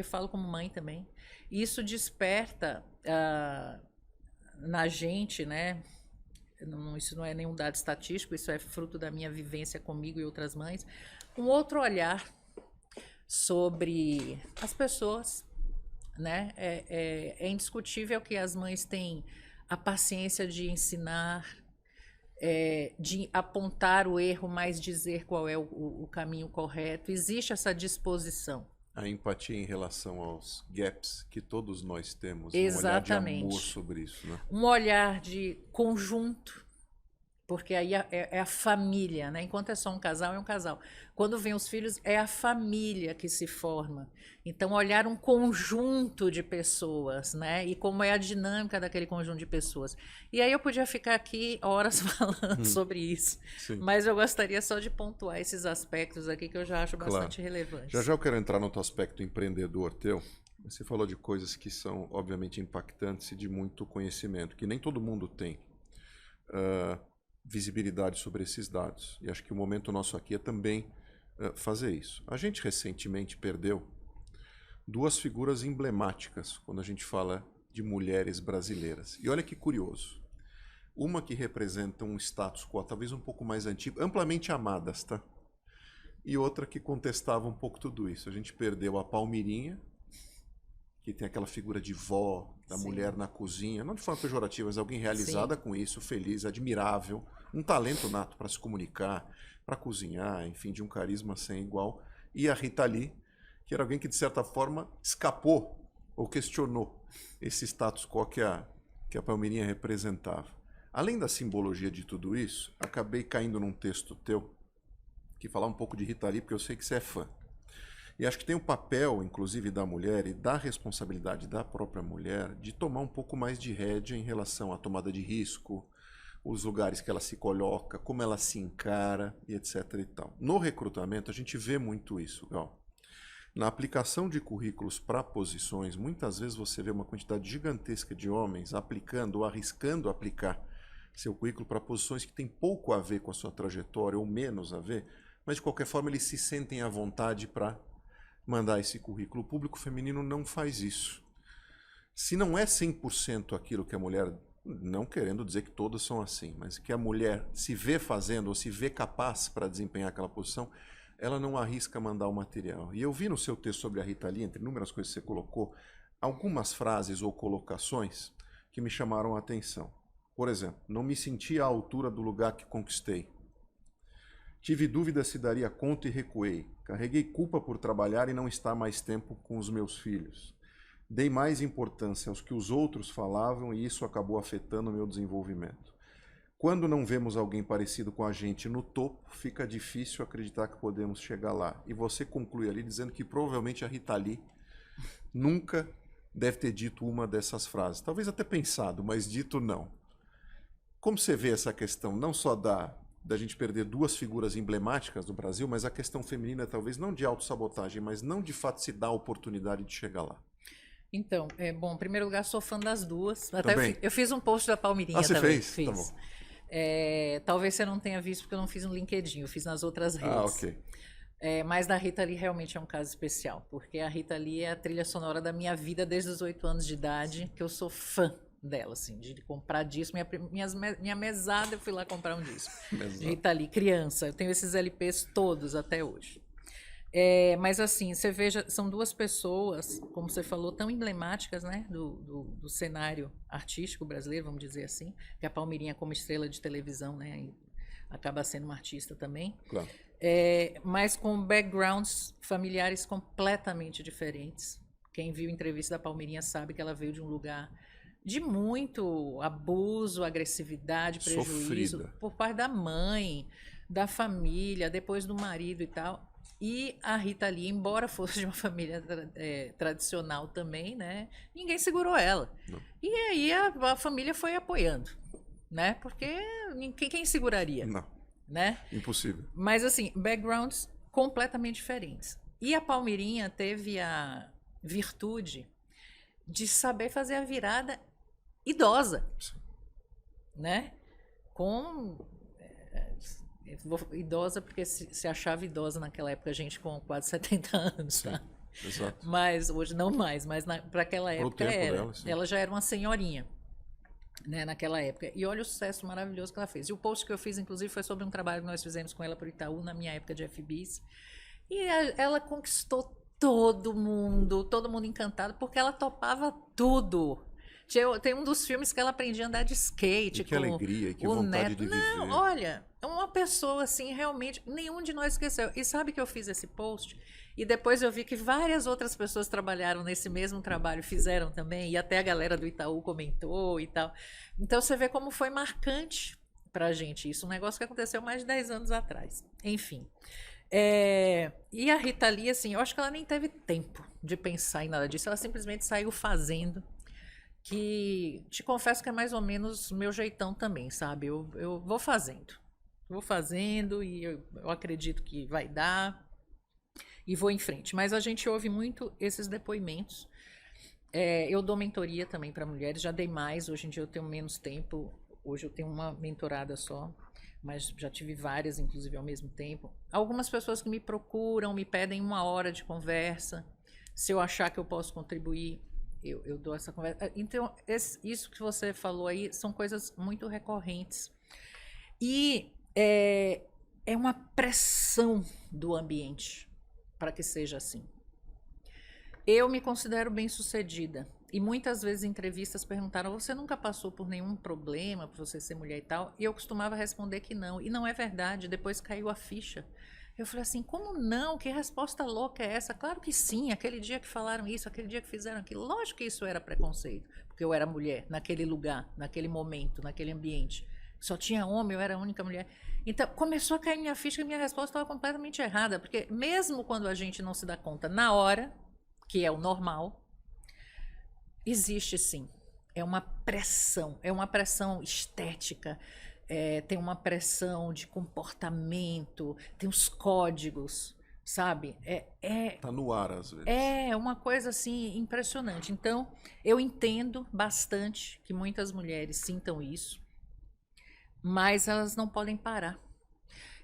falo como mãe também, isso desperta na gente, né? Isso não é nenhum dado estatístico, isso é fruto da minha vivência comigo e outras mães, um outro olhar sobre as pessoas, né? É indiscutível que as mães têm a paciência de ensinar, de apontar o erro, mas dizer qual é o caminho correto. Existe essa disposição. A empatia em relação aos gaps que todos nós temos. Exatamente. Um olhar de amor sobre isso, né? Um olhar de conjunto, porque aí é a família, né? Enquanto é só um casal, é um casal. Quando vem os filhos, é a família que se forma. Então, olhar um conjunto de pessoas, né? E como é a dinâmica daquele conjunto de pessoas. E aí eu podia ficar aqui horas falando sobre isso. Sim. Mas eu gostaria só de pontuar esses aspectos aqui que eu já acho bastante relevantes. Já eu quero entrar no teu aspecto empreendedor teu. Você falou de coisas que são, obviamente, impactantes e de muito conhecimento, que nem todo mundo tem. Visibilidade sobre esses dados. E acho que o momento nosso aqui é também fazer isso. A gente recentemente perdeu duas figuras emblemáticas quando a gente fala de mulheres brasileiras. E olha que curioso. Uma que representa um status quo talvez um pouco mais antigo, amplamente amadas, tá? E outra que contestava um pouco tudo isso. A gente perdeu a Palmirinha, que tem aquela figura de vó, da Sim. mulher na cozinha, não de forma pejorativa, mas alguém realizada Sim. com isso, feliz, admirável, um talento nato para se comunicar, para cozinhar, enfim, de um carisma sem igual. E a Rita Lee, que era alguém que, de certa forma, escapou ou questionou esse status quo que a Palmirinha representava. Além da simbologia de tudo isso, acabei caindo num texto teu, que falar um pouco de Rita Lee, porque eu sei que você é fã. E acho que tem o papel, inclusive, da mulher e da responsabilidade da própria mulher de tomar um pouco mais de rédea em relação à tomada de risco, os lugares que ela se coloca, como ela se encara e etc. e tal. No recrutamento, a gente vê muito isso, Gal. Na aplicação de currículos para posições, muitas vezes você vê uma quantidade gigantesca de homens aplicando ou arriscando aplicar seu currículo para posições que têm pouco a ver com a sua trajetória ou menos a ver, mas de qualquer forma eles se sentem à vontade para mandar esse currículo. O público feminino não faz isso. Se não é 100% aquilo que a mulher, não querendo dizer que todas são assim, mas que a mulher se vê fazendo ou se vê capaz para desempenhar aquela posição, ela não arrisca mandar o material. E eu vi no seu texto sobre a Rita Lee, entre inúmeras coisas que você colocou, algumas frases ou colocações que me chamaram a atenção. Por exemplo, não me senti à altura do lugar que conquistei. Tive dúvida se daria conta e recuei. Carreguei culpa por trabalhar e não estar mais tempo com os meus filhos. Dei mais importância aos que os outros falavam e isso acabou afetando o meu desenvolvimento. Quando não vemos alguém parecido com a gente no topo, fica difícil acreditar que podemos chegar lá. E você conclui ali dizendo que provavelmente a Rita Lee nunca deve ter dito uma dessas frases. Talvez até pensado, mas dito não. Como você vê essa questão, não só da gente perder duas figuras emblemáticas do Brasil, mas a questão feminina, talvez não de autossabotagem, mas não de fato se dar a oportunidade de chegar lá? Então, bom, em primeiro lugar, sou fã das duas. Também. Eu fiz um post da Palmeirinha você também. fez? Fiz. Tá bom. Talvez você não tenha visto, porque eu não fiz no LinkedIn, eu fiz nas outras redes. Ok. Mas da Rita Lee realmente é um caso especial, porque a Rita Lee é a trilha sonora da minha vida desde os 8 anos de idade, que eu sou fã dela, assim, de comprar disco. Minha mesada, eu fui lá comprar um disco. De Rita Lee, criança. Eu tenho esses LPs todos até hoje. Mas assim, você veja, são duas pessoas, como você falou, tão emblemáticas, né, do cenário artístico brasileiro, vamos dizer assim, que a Palmeirinha como estrela de televisão, né, acaba sendo uma artista também, Claro. mas com backgrounds familiares completamente diferentes. Quem viu a entrevista da Palmeirinha sabe que ela veio de um lugar de muito abuso, agressividade, prejuízo, Sofrida. por parte da mãe, da família, depois do marido e tal. E a Rita Lee, embora fosse de uma família tradicional também, né, ninguém segurou ela. Não. E aí a família foi apoiando, né, porque quem seguraria? Não. Né? Impossível. Mas assim, backgrounds completamente diferentes. E a Palmeirinha teve a virtude de saber fazer a virada idosa, né? Idosa, porque se achava idosa naquela época, gente com quase 70 anos, tá? Sim, exato. Mas hoje não mais, mas para aquela época dela, ela já era uma senhorinha, né, naquela época. E olha o sucesso maravilhoso que ela fez. E o post que eu fiz, inclusive, foi sobre um trabalho que nós fizemos com ela para o Itaú, na minha época de FBs. E ela conquistou todo mundo encantado, porque ela topava tudo. Tem um dos filmes que ela aprendia a andar de skate. E que alegria, que vontade de viver. Não, olha, uma pessoa assim, realmente, nenhum de nós esqueceu. E sabe que eu fiz esse post? E depois eu vi que várias outras pessoas trabalharam nesse mesmo trabalho, fizeram também, e até a galera do Itaú comentou e tal. Então você vê como foi marcante pra gente isso, um negócio que aconteceu mais de 10 anos atrás. Enfim. E a Rita Lee, assim, eu acho que ela nem teve tempo de pensar em nada disso, ela simplesmente saiu fazendo, que te confesso que é mais ou menos meu jeitão também, sabe? Eu vou fazendo e eu acredito que vai dar e vou em frente. Mas a gente ouve muito esses depoimentos. Eu dou mentoria também para mulheres, já dei mais, hoje em dia eu tenho menos tempo, hoje eu tenho uma mentorada só, mas já tive várias, inclusive, ao mesmo tempo. Algumas pessoas que me procuram, me pedem 1 hora de conversa, se eu achar que eu posso contribuir, eu dou essa conversa. Então, isso que você falou aí são coisas muito recorrentes. E é uma pressão do ambiente para que seja assim. Eu me considero bem-sucedida. E muitas vezes em entrevistas perguntaram, você nunca passou por nenhum problema por você ser mulher e tal? E eu costumava responder que não. E não é verdade, depois caiu a ficha. Eu falei assim, como não? Que resposta louca é essa? Claro que sim, aquele dia que falaram isso, aquele dia que fizeram aquilo. Lógico que isso era preconceito, porque eu era mulher naquele lugar, naquele momento, naquele ambiente. Só tinha homem, eu era a única mulher. Então, começou a cair minha ficha e minha resposta estava completamente errada, porque mesmo quando a gente não se dá conta na hora, que é o normal, existe sim. É uma pressão estética, tem uma pressão de comportamento, tem os códigos, sabe? Tá no ar, às vezes. É uma coisa assim impressionante. Então, eu entendo bastante que muitas mulheres sintam isso, mas elas não podem parar.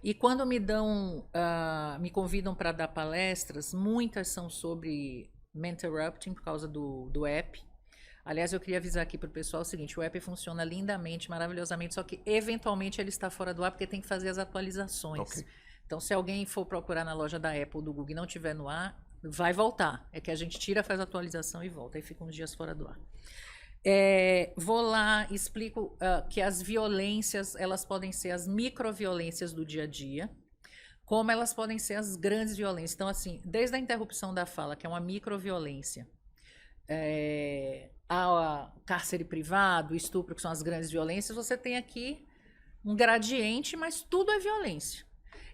E quando me convidam para dar palestras, muitas são sobre Mentorrupting, por causa do app. Aliás, eu queria avisar aqui para o pessoal o seguinte, o app funciona lindamente, maravilhosamente, só que eventualmente ele está fora do ar porque tem que fazer as atualizações. Okay. Então, se alguém for procurar na loja da Apple, do Google e não tiver no ar, vai voltar. É que a gente tira, faz a atualização e volta, aí fica uns dias fora do ar. Vou lá, explico que as violências, elas podem ser as microviolências do dia a dia, como elas podem ser as grandes violências. Então, assim, desde a interrupção da fala, que é uma microviolência, a cárcere privado, o estupro, que são as grandes violências, você tem aqui um gradiente, mas tudo é violência.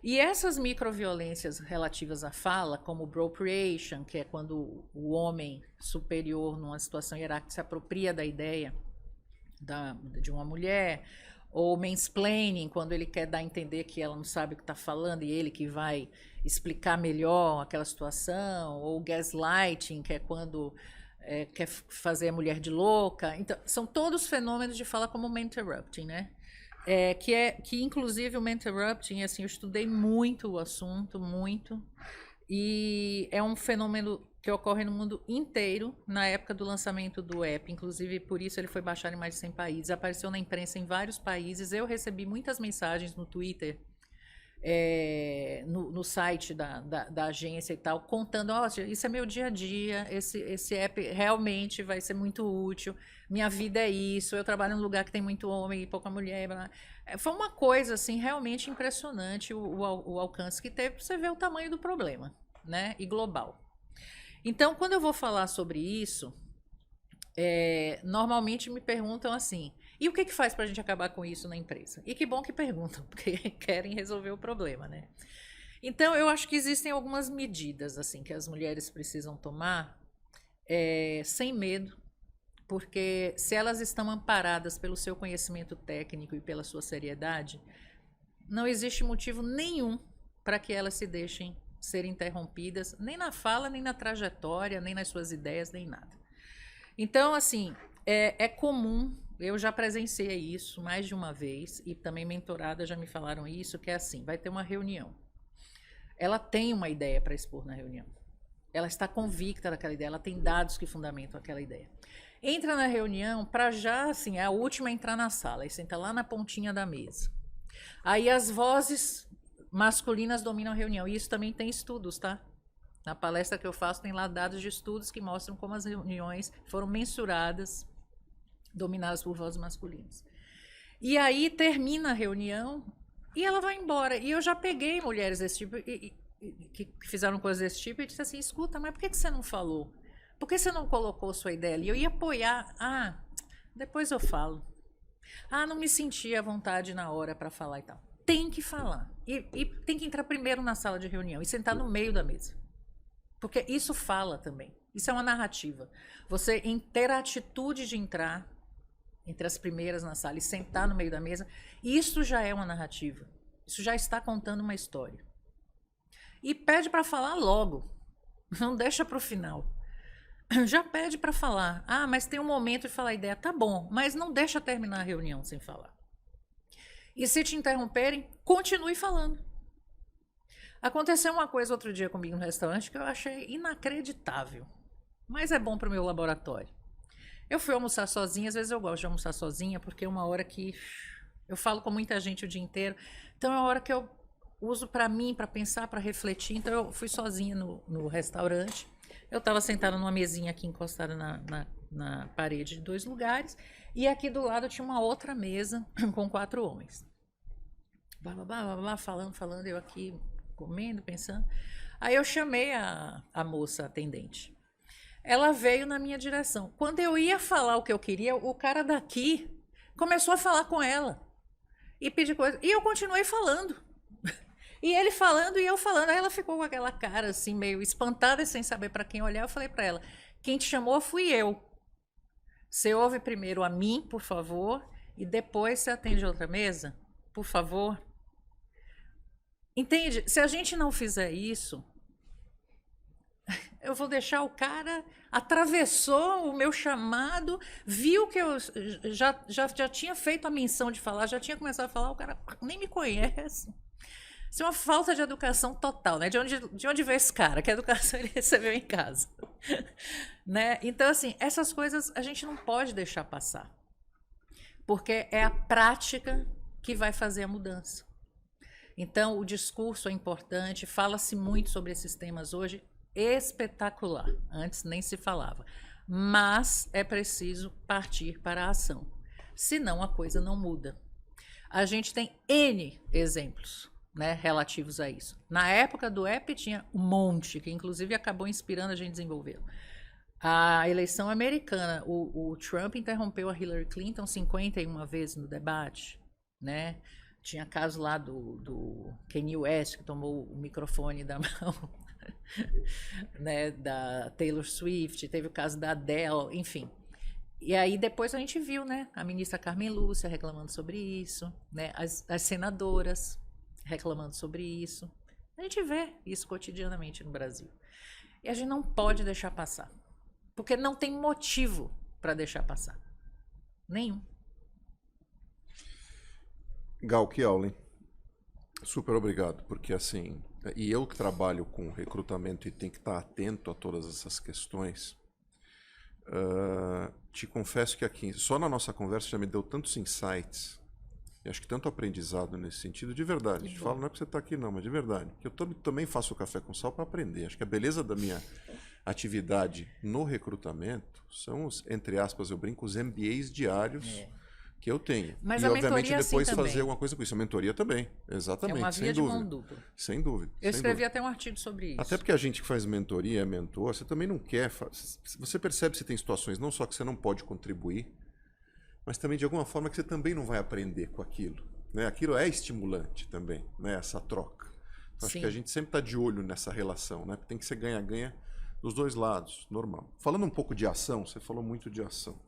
E essas microviolências relativas à fala, como bropriation, que é quando o homem superior, numa situação hierárquica, se apropria da ideia de uma mulher, ou mansplaining, quando ele quer dar a entender que ela não sabe o que está falando e ele que vai explicar melhor aquela situação, ou gaslighting, que é quando quer fazer a mulher de louca. Então, são todos fenômenos de fala como interrupting, né? Que inclusive o interrupting, assim, eu estudei muito o assunto, muito, e é um fenômeno que ocorre no mundo inteiro na época do lançamento do app, inclusive por isso ele foi baixado em mais de 100 países, apareceu na imprensa em vários países. Eu recebi muitas mensagens no Twitter, no site da agência e tal, contando, isso é meu dia a dia, esse app realmente vai ser muito útil, minha vida é isso, eu trabalho num lugar que tem muito homem e pouca mulher. Blá. Foi uma coisa assim, realmente impressionante o alcance que teve, para você ver o tamanho do problema, né? E global. Então, quando eu vou falar sobre isso, normalmente me perguntam assim, e o que faz para a gente acabar com isso na empresa? E que bom que perguntam, porque querem resolver o problema, né? Então, eu acho que existem algumas medidas assim que as mulheres precisam tomar sem medo, porque se elas estão amparadas pelo seu conhecimento técnico e pela sua seriedade, não existe motivo nenhum para que elas se deixem ser interrompidas, nem na fala, nem na trajetória, nem nas suas ideias, nem nada. Então, assim, é comum, eu já presenciei isso mais de uma vez, e também mentoradas já me falaram isso, que é assim, vai ter uma reunião. Ela tem uma ideia para expor na reunião. Ela está convicta daquela ideia, ela tem dados que fundamentam aquela ideia. Entra na reunião, para já, assim, é a última a entrar na sala, e senta lá na pontinha da mesa. Aí as vozes masculinas dominam a reunião, e isso também tem estudos, tá? Na palestra que eu faço tem lá dados de estudos que mostram como as reuniões foram mensuradas, dominadas por vozes masculinas. E aí termina a reunião e ela vai embora. E eu já peguei mulheres desse tipo, que fizeram coisas desse tipo, e disse assim, escuta, mas por que você não falou? Por que você não colocou sua ideia ali? Eu ia apoiar. Depois eu falo. Não me senti à vontade na hora para falar e tal. Tem que falar. E tem que entrar primeiro na sala de reunião e sentar no meio da mesa. Porque isso fala também. Isso é uma narrativa. Você ter a atitude de entrar entre as primeiras na sala e sentar no meio da mesa, isso já é uma narrativa. Isso já está contando uma história. E pede para falar logo. Não deixa para o final. Já pede para falar. Mas tem um momento de falar a ideia. Tá bom, mas não deixa terminar a reunião sem falar. E se te interromperem, continue falando. Aconteceu uma coisa outro dia comigo no restaurante que eu achei inacreditável. Mas é bom para o meu laboratório. Eu fui almoçar sozinha, às vezes eu gosto de almoçar sozinha, porque é uma hora que eu falo com muita gente o dia inteiro. Então é uma hora que eu uso para mim, para pensar, para refletir. Então eu fui sozinha no restaurante. Eu estava sentada numa mesinha aqui encostada na parede de 2 lugares. E aqui do lado tinha uma outra mesa com 4 homens. Blá, blá, blá, blá, falando, eu aqui comendo, pensando. Aí eu chamei a moça atendente. Ela veio na minha direção. Quando eu ia falar o que eu queria, o cara daqui começou a falar com ela. E pedir coisa. E eu continuei falando. E ele falando e eu falando. Aí ela ficou com aquela cara assim, meio espantada, sem saber para quem olhar. Eu falei para ela, quem te chamou fui eu. Você ouve primeiro a mim, por favor, e depois você atende outra mesa, por favor. Entende? Se a gente não fizer isso, eu vou deixar o cara, atravessou o meu chamado, viu que eu já tinha feito a menção de falar, já tinha começado a falar, o cara nem me conhece. Isso é uma falta de educação total, né? De onde veio esse cara? Que educação ele recebeu em casa? Né? Então, assim, essas coisas a gente não pode deixar passar. Porque é a prática que vai fazer a mudança. Então, o discurso é importante, fala-se muito sobre esses temas hoje, espetacular. Antes nem se falava. Mas é preciso partir para a ação. Senão a coisa não muda. A gente tem N exemplos né, relativos a isso. Na época do app tinha um monte, que inclusive acabou inspirando a gente a desenvolver. A eleição americana, o Trump interrompeu a Hillary Clinton 51 vezes no debate, né? Tinha caso lá do Kanye West, que tomou o microfone da mão, né, da Taylor Swift, teve o caso da Adele, enfim. E aí depois a gente viu, né, a ministra Carmen Lúcia reclamando sobre isso, né, as senadoras reclamando sobre isso. A gente vê isso cotidianamente no Brasil. E a gente não pode deixar passar. Porque não tem motivo para deixar passar. Nenhum. Gal, que aula, hein? Super obrigado, porque assim, e eu que trabalho com recrutamento e tenho que estar atento a todas essas questões, te confesso que aqui, só na nossa conversa já me deu tantos insights, e acho que tanto aprendizado nesse sentido, de verdade. Te falo, não é porque você está aqui não, mas de verdade. Que eu também faço café com sal para aprender. Acho que a beleza da minha atividade no recrutamento são os, entre aspas, eu brinco, os MBAs diários que eu tenho. Mas e, a obviamente, mentoria, depois assim, fazer também. alguma coisa com isso. A mentoria também, exatamente. É uma via sem de dúvida. mão dupla. Sem dúvida. Eu sem escrevi dúvida. até um artigo sobre isso. Até porque a gente que faz mentoria, é mentor, você também não quer... Você percebe que você tem situações não só que você não pode contribuir, mas também de alguma forma que você também não vai aprender com aquilo. Né? Aquilo é estimulante também, né? Essa troca. Então, acho que a gente sempre está de olho nessa relação. Né? Tem que ser ganha-ganha dos dois lados, normal. Falando um pouco de ação, você falou muito de ação.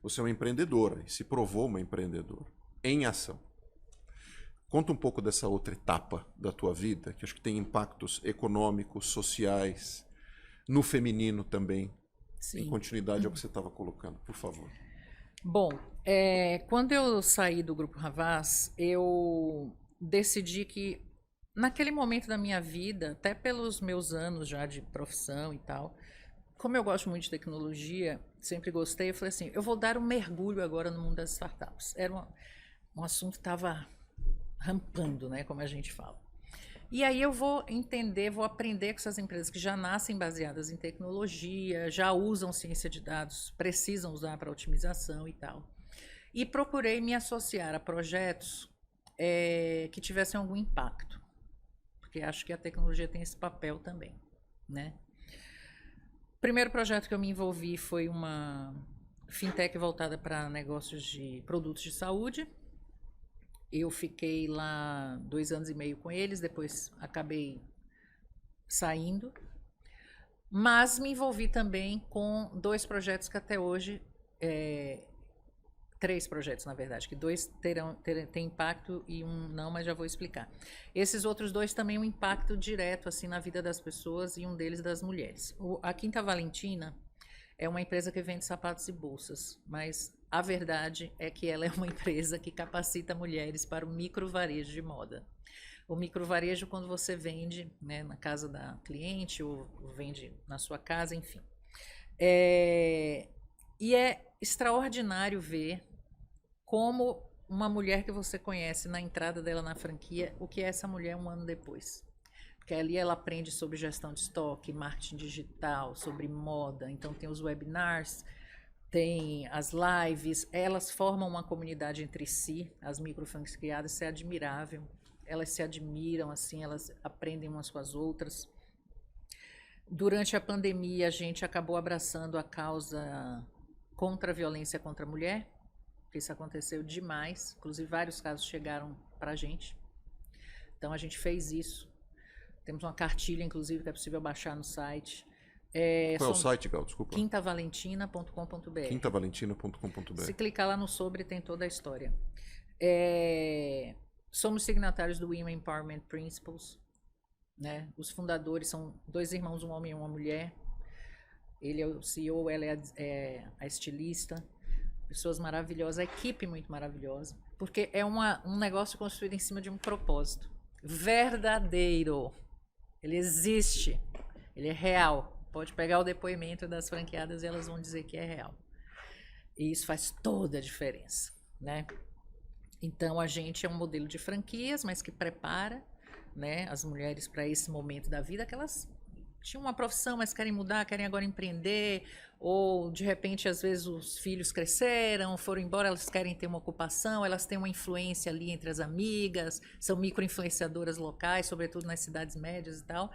Você é uma empreendedora e se provou uma empreendedora em ação. Conta um pouco dessa outra etapa da tua vida, que acho que tem impactos econômicos, sociais, no feminino também. Sim. Em continuidade ao que você estava colocando, por favor. Bom, quando eu saí do Grupo Havas, eu decidi que, naquele momento da minha vida, até pelos meus anos já de profissão e tal, como eu gosto muito de tecnologia, sempre gostei, eu falei assim, eu vou dar um mergulho agora no mundo das startups. Era um assunto que estava rampando, né, como a gente fala. E aí eu vou entender, vou aprender com essas empresas que já nascem baseadas em tecnologia, já usam ciência de dados, precisam usar para otimização e tal. E procurei me associar a projetos que tivessem algum impacto, porque acho que a tecnologia tem esse papel também, né? O primeiro projeto que eu me envolvi foi uma fintech voltada para negócios de produtos de saúde. Eu fiquei lá 2 anos e meio com eles, depois acabei saindo. Mas me envolvi também com 2 projetos que até hoje... 3 projetos, na verdade, que 2 têm impacto e um não, mas já vou explicar. Esses outros 2 também um impacto direto assim, na vida das pessoas e um deles das mulheres. A Quinta Valentina é uma empresa que vende sapatos e bolsas, mas a verdade é que ela é uma empresa que capacita mulheres para o microvarejo de moda. O microvarejo, quando você vende, né, na casa da cliente ou vende na sua casa, enfim. E é extraordinário ver como uma mulher que você conhece na entrada dela na franquia, o que é essa mulher 1 ano depois. Porque ali ela aprende sobre gestão de estoque, marketing digital, sobre moda, então tem os webinars, tem as lives, elas formam uma comunidade entre si, as microfranqueadas, isso é admirável, elas se admiram, assim, elas aprendem umas com as outras. Durante a pandemia, a gente acabou abraçando a causa contra a violência contra a mulher, porque isso aconteceu demais, inclusive vários casos chegaram para a gente, então a gente fez isso. Temos uma cartilha, inclusive, que é possível baixar no site. Qual é o site, Gal? Desculpa. quintavalentina.com.br. quintavalentina.com.br. Se clicar lá no sobre, tem toda a história. Somos signatários do Women Empowerment Principles. Né? Os fundadores são 2 irmãos, um homem e uma mulher. Ele é o CEO, ela é a estilista. Pessoas maravilhosas, a equipe muito maravilhosa. Porque é um negócio construído em cima de um propósito. Verdadeiro. Ele existe. Ele é real. Pode pegar o depoimento das franqueadas e elas vão dizer que é real. E isso faz toda a diferença, né? Então, a gente é um modelo de franquias, mas que prepara, né, as mulheres para esse momento da vida que elas tinham uma profissão, mas querem mudar, querem agora empreender, ou de repente, às vezes, os filhos cresceram, foram embora, elas querem ter uma ocupação, elas têm uma influência ali entre as amigas, são micro-influenciadoras locais, sobretudo nas cidades médias e tal.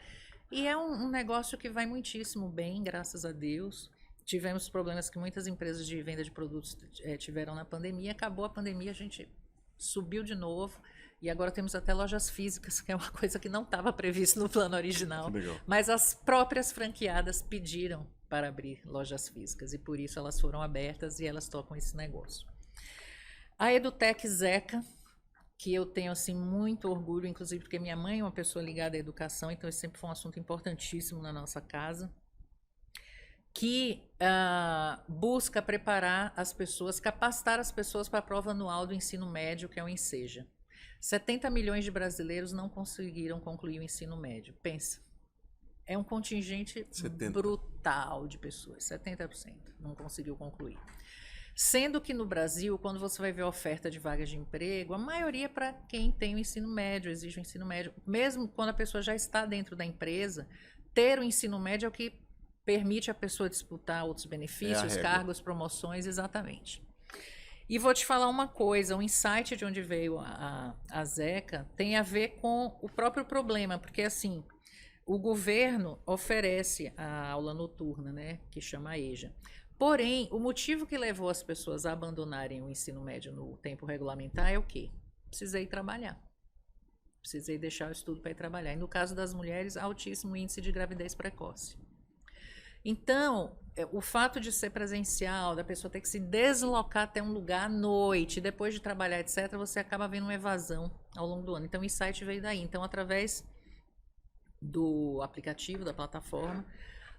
E é um negócio que vai muitíssimo bem, graças a Deus. Tivemos problemas que muitas empresas de venda de produtos tiveram na pandemia. Acabou a pandemia, a gente subiu de novo. E agora temos até lojas físicas, que é uma coisa que não estava previsto no plano original. Mas as próprias franqueadas pediram para abrir lojas físicas. E por isso elas foram abertas e elas tocam esse negócio. A EduTech Zeca, que eu tenho assim muito orgulho, inclusive porque minha mãe é uma pessoa ligada à educação, então isso sempre foi um assunto importantíssimo na nossa casa, que busca preparar as pessoas, capacitar as pessoas para a prova anual do ensino médio, que é o Enseja. 70 milhões de brasileiros não conseguiram concluir o ensino médio. Pensa, é um contingente 70. brutal de pessoas, 70% não conseguiu concluir. Sendo que no Brasil, quando você vai ver a oferta de vagas de emprego, a maioria é para quem tem o ensino médio, exige o ensino médio. Mesmo quando a pessoa já está dentro da empresa, ter o ensino médio é o que permite a pessoa disputar outros benefícios, cargos, promoções, exatamente. E vou te falar uma coisa, o insight de onde veio a Zeca tem a ver com o próprio problema, porque assim, o governo oferece a aula noturna, né, que chama EJA. Porém, o motivo que levou as pessoas a abandonarem o ensino médio no tempo regulamentar é o quê? Precisei trabalhar. Precisei deixar o estudo para ir trabalhar. E no caso das mulheres, altíssimo índice de gravidez precoce. Então, o fato de ser presencial, da pessoa ter que se deslocar até um lugar à noite, depois de trabalhar, etc., você acaba vendo uma evasão ao longo do ano. Então, o insight veio daí. Então, através do aplicativo, da plataforma,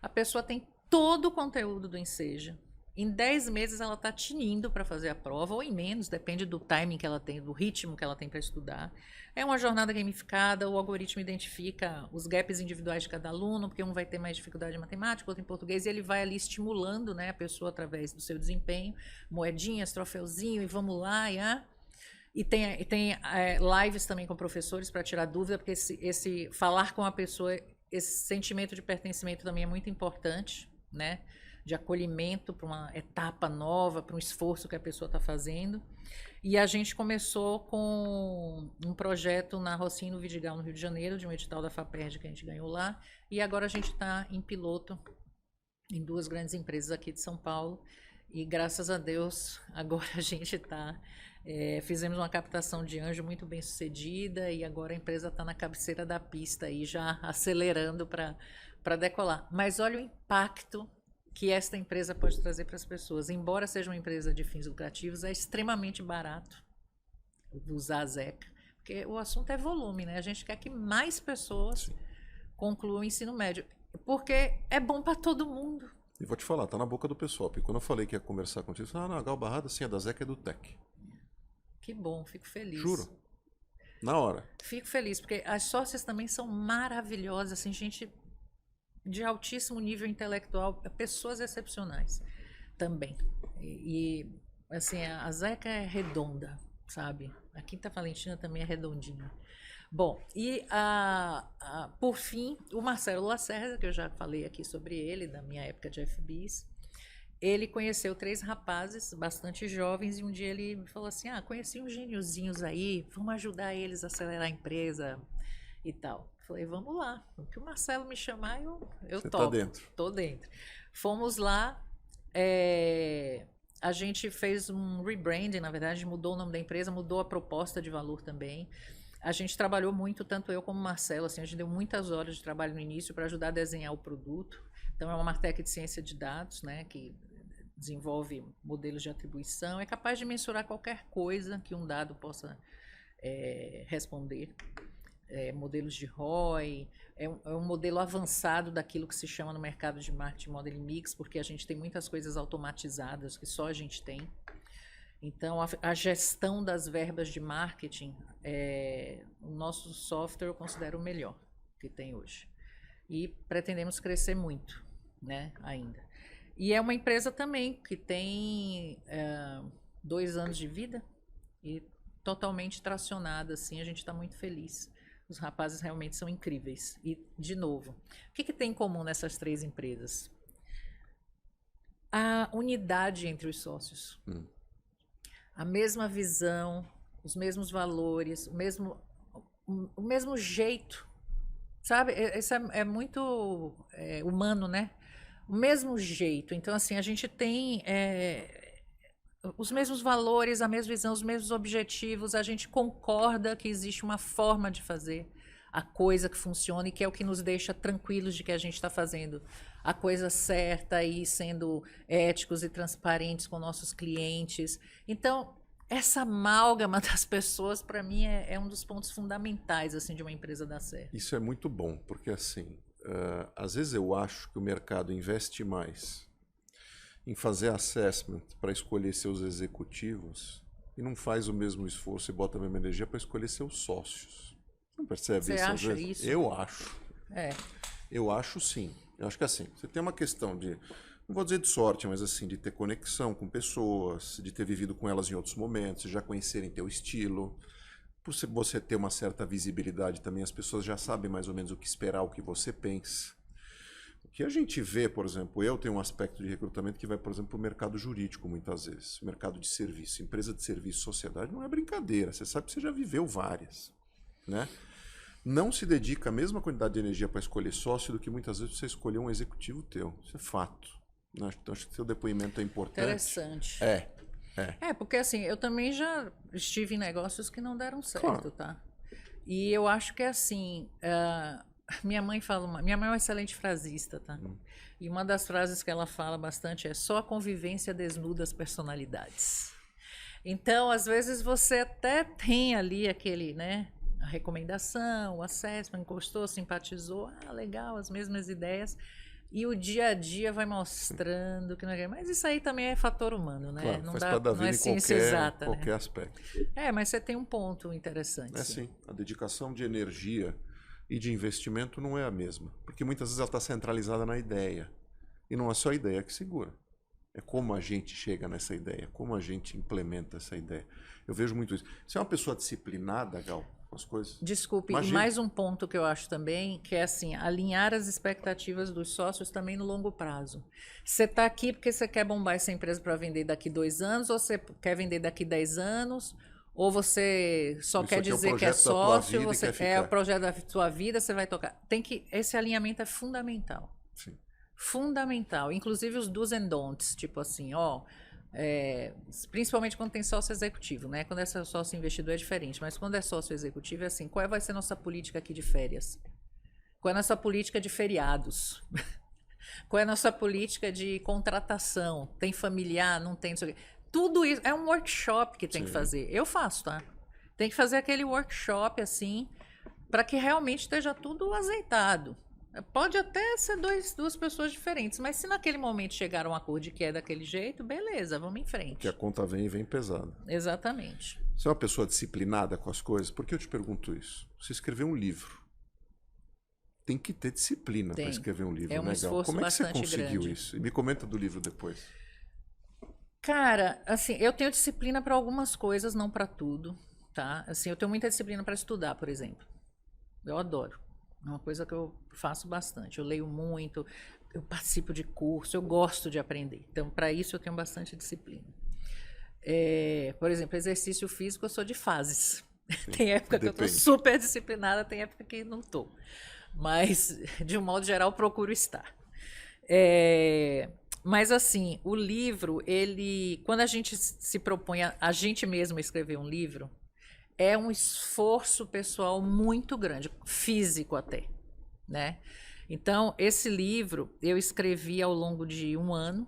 a pessoa tem todo o conteúdo do Enseja. Em 10 meses ela está tinindo para fazer a prova, ou em menos, depende do timing que ela tem, do ritmo que ela tem para estudar. É uma jornada gamificada, o algoritmo identifica os gaps individuais de cada aluno, porque um vai ter mais dificuldade em matemática, outro em português, e ele vai ali estimulando, né, a pessoa através do seu desempenho, moedinhas, troféuzinho, e vamos lá, e tem lives também com professores para tirar dúvida, porque esse falar com a pessoa, esse sentimento de pertencimento também é muito importante, né? De acolhimento para uma etapa nova, para um esforço que a pessoa está fazendo. E a gente começou com um projeto na Rocinha, no Vidigal, no Rio de Janeiro, de um edital da FAPERJ que a gente ganhou lá. E agora a gente está em piloto em 2 grandes empresas aqui de São Paulo. E graças a Deus, agora a gente está... fizemos uma captação de anjo muito bem sucedida e agora a empresa está na cabeceira da pista aí, já acelerando para decolar. Mas olha o impacto que esta empresa pode trazer para as pessoas. Embora seja uma empresa de fins lucrativos, é extremamente barato usar a Zeca, porque o assunto é volume, né? A gente quer que mais pessoas concluam o ensino médio, porque é bom para todo mundo. E vou te falar, tá na boca do pessoal, porque quando eu falei que ia conversar contigo, você falou, a Gal Barrada, sim, a da Zeca é do Tech. Que bom, fico feliz. Juro. Na hora. Fico feliz, porque as sócias também são maravilhosas, assim, gente de altíssimo nível intelectual, pessoas excepcionais também. E assim, a Zeca é redonda, sabe? A Quinta Valentina também é redondinha. Bom, e por fim, o Marcelo Lacerda, que eu já falei aqui sobre ele, da minha época de FBIs, ele conheceu 3 rapazes bastante jovens e um dia ele me falou assim, conheci uns gêniozinhos aí, vamos ajudar eles a acelerar a empresa e tal. Falei, vamos lá. O que o Marcelo me chamar, eu Você topo. Tá dentro. Tô dentro. Fomos lá, a gente fez um rebranding, na verdade, mudou o nome da empresa, mudou a proposta de valor também. A gente trabalhou muito, tanto eu como o Marcelo, assim, a gente deu muitas horas de trabalho no início para ajudar a desenhar o produto. Então, é uma Martech de ciência de dados, né, que desenvolve modelos de atribuição, é capaz de mensurar qualquer coisa que um dado possa responder. Modelos de ROI, é um modelo avançado daquilo que se chama no mercado de marketing Model Mix, porque a gente tem muitas coisas automatizadas que só a gente tem. Então, a gestão das verbas de marketing, o nosso software eu considero o melhor que tem hoje. E pretendemos crescer muito, né, ainda. E é uma empresa também que tem 2 anos de vida e totalmente tracionada, assim, a gente está muito feliz. Os rapazes realmente são incríveis. E, de novo, o que tem em comum nessas 3 empresas? A unidade entre os sócios. A mesma visão, os mesmos valores, o mesmo jeito. Sabe? Isso é muito humano, né? O mesmo jeito. Então, assim, a gente tem os mesmos valores, a mesma visão, os mesmos objetivos. A gente concorda que existe uma forma de fazer a coisa que funciona e que é o que nos deixa tranquilos de que a gente está fazendo a coisa certa e sendo éticos e transparentes com nossos clientes. Então, essa amálgama das pessoas, para mim, é um dos pontos fundamentais assim, de uma empresa dar certo. Isso é muito bom, porque assim, às vezes eu acho que o mercado investe mais em fazer assessment para escolher seus executivos e não faz o mesmo esforço e bota a mesma energia para escolher seus sócios. Não percebe isso? Você acha isso? Eu acho. É. Eu acho sim. Eu acho que assim, você tem uma questão de, não vou dizer de sorte, mas assim, de ter conexão com pessoas, de ter vivido com elas em outros momentos, já conhecerem teu estilo. Por você ter uma certa visibilidade também, as pessoas já sabem mais ou menos o que esperar, o que você pensa. O que a gente vê, por exemplo, eu tenho um aspecto de recrutamento que vai, por exemplo, para o mercado jurídico muitas vezes, o mercado de serviço, empresa de serviço, sociedade, não é brincadeira, você sabe que você já viveu várias, né? Não se dedica a mesma quantidade de energia para escolher sócio do que muitas vezes você escolher um executivo teu, isso é fato. Então, acho que seu depoimento é importante. Interessante. Porque assim, eu também já estive em negócios que não deram certo, Claro. tá? E eu acho que é assim, minha mãe é uma excelente frasista, tá? E uma das frases que ela fala bastante é: só a convivência desnuda as personalidades. Então, às vezes você até tem ali aquele, né, a recomendação, o assessment, encostou, simpatizou, legal, as mesmas ideias. E o dia a dia vai mostrando que não é. Mas isso aí também é fator humano, né? Claro, não faz dá, parte da não vida é em ciência exata, qualquer né? aspecto. Mas você tem um ponto interessante. É sim, a dedicação de energia e de investimento não é a mesma. Porque muitas vezes ela está centralizada na ideia. E não é só a ideia que segura. É como a gente chega nessa ideia, como a gente implementa essa ideia. Eu vejo muito isso. Você é uma pessoa disciplinada, Gal, com as coisas? Desculpe, Imagina. E mais um ponto que eu acho também, que é assim, alinhar as expectativas dos sócios também no longo prazo. Você está aqui porque você quer bombar essa empresa para vender daqui 2 anos, ou você quer vender daqui 10 anos, ou você só Isso quer aqui é o dizer que é projeto da tua sócio, vida e você quer ficar. é o projeto da sua vida, você vai tocar. Esse alinhamento é fundamental. Sim. Fundamental. Inclusive os do's and don'ts, tipo assim, principalmente quando tem sócio executivo, né? Quando é sócio investidor é diferente, mas quando é sócio executivo é assim, qual vai ser nossa política aqui de férias? Qual é a nossa política de feriados? Qual é a nossa política de contratação? Tem familiar? Não tem? Não sei o quê. Tudo isso é um workshop que tem que fazer. Eu faço, tá? Tem que fazer aquele workshop assim, para que realmente esteja tudo azeitado. Pode até ser duas pessoas diferentes, mas se naquele momento chegar a um acordo de que é daquele jeito, beleza, vamos em frente. Que a conta vem e vem pesada. Exatamente. Você é uma pessoa disciplinada com as coisas? Por que eu te pergunto isso? Você escreveu um livro. Tem que ter disciplina para escrever um livro, É um né, Gal? esforço Como é que você bastante conseguiu grande. isso? E me comenta do livro depois. Cara, assim, eu tenho disciplina para algumas coisas, não para tudo, tá? Assim, eu tenho muita disciplina para estudar, por exemplo. Eu adoro. É uma coisa que eu faço bastante. Eu leio muito, eu participo de curso, eu gosto de aprender. Então, para isso, eu tenho bastante disciplina. Por exemplo, exercício físico, eu sou de fases. Sim, Tem época que eu estou super disciplinada, tem época que não estou. Mas, de um modo geral, procuro estar. Mas, assim, o livro, quando a gente se propõe a gente mesmo escrever um livro, é um esforço pessoal muito grande, físico até, né? Então, esse livro eu escrevi ao longo de 1 ano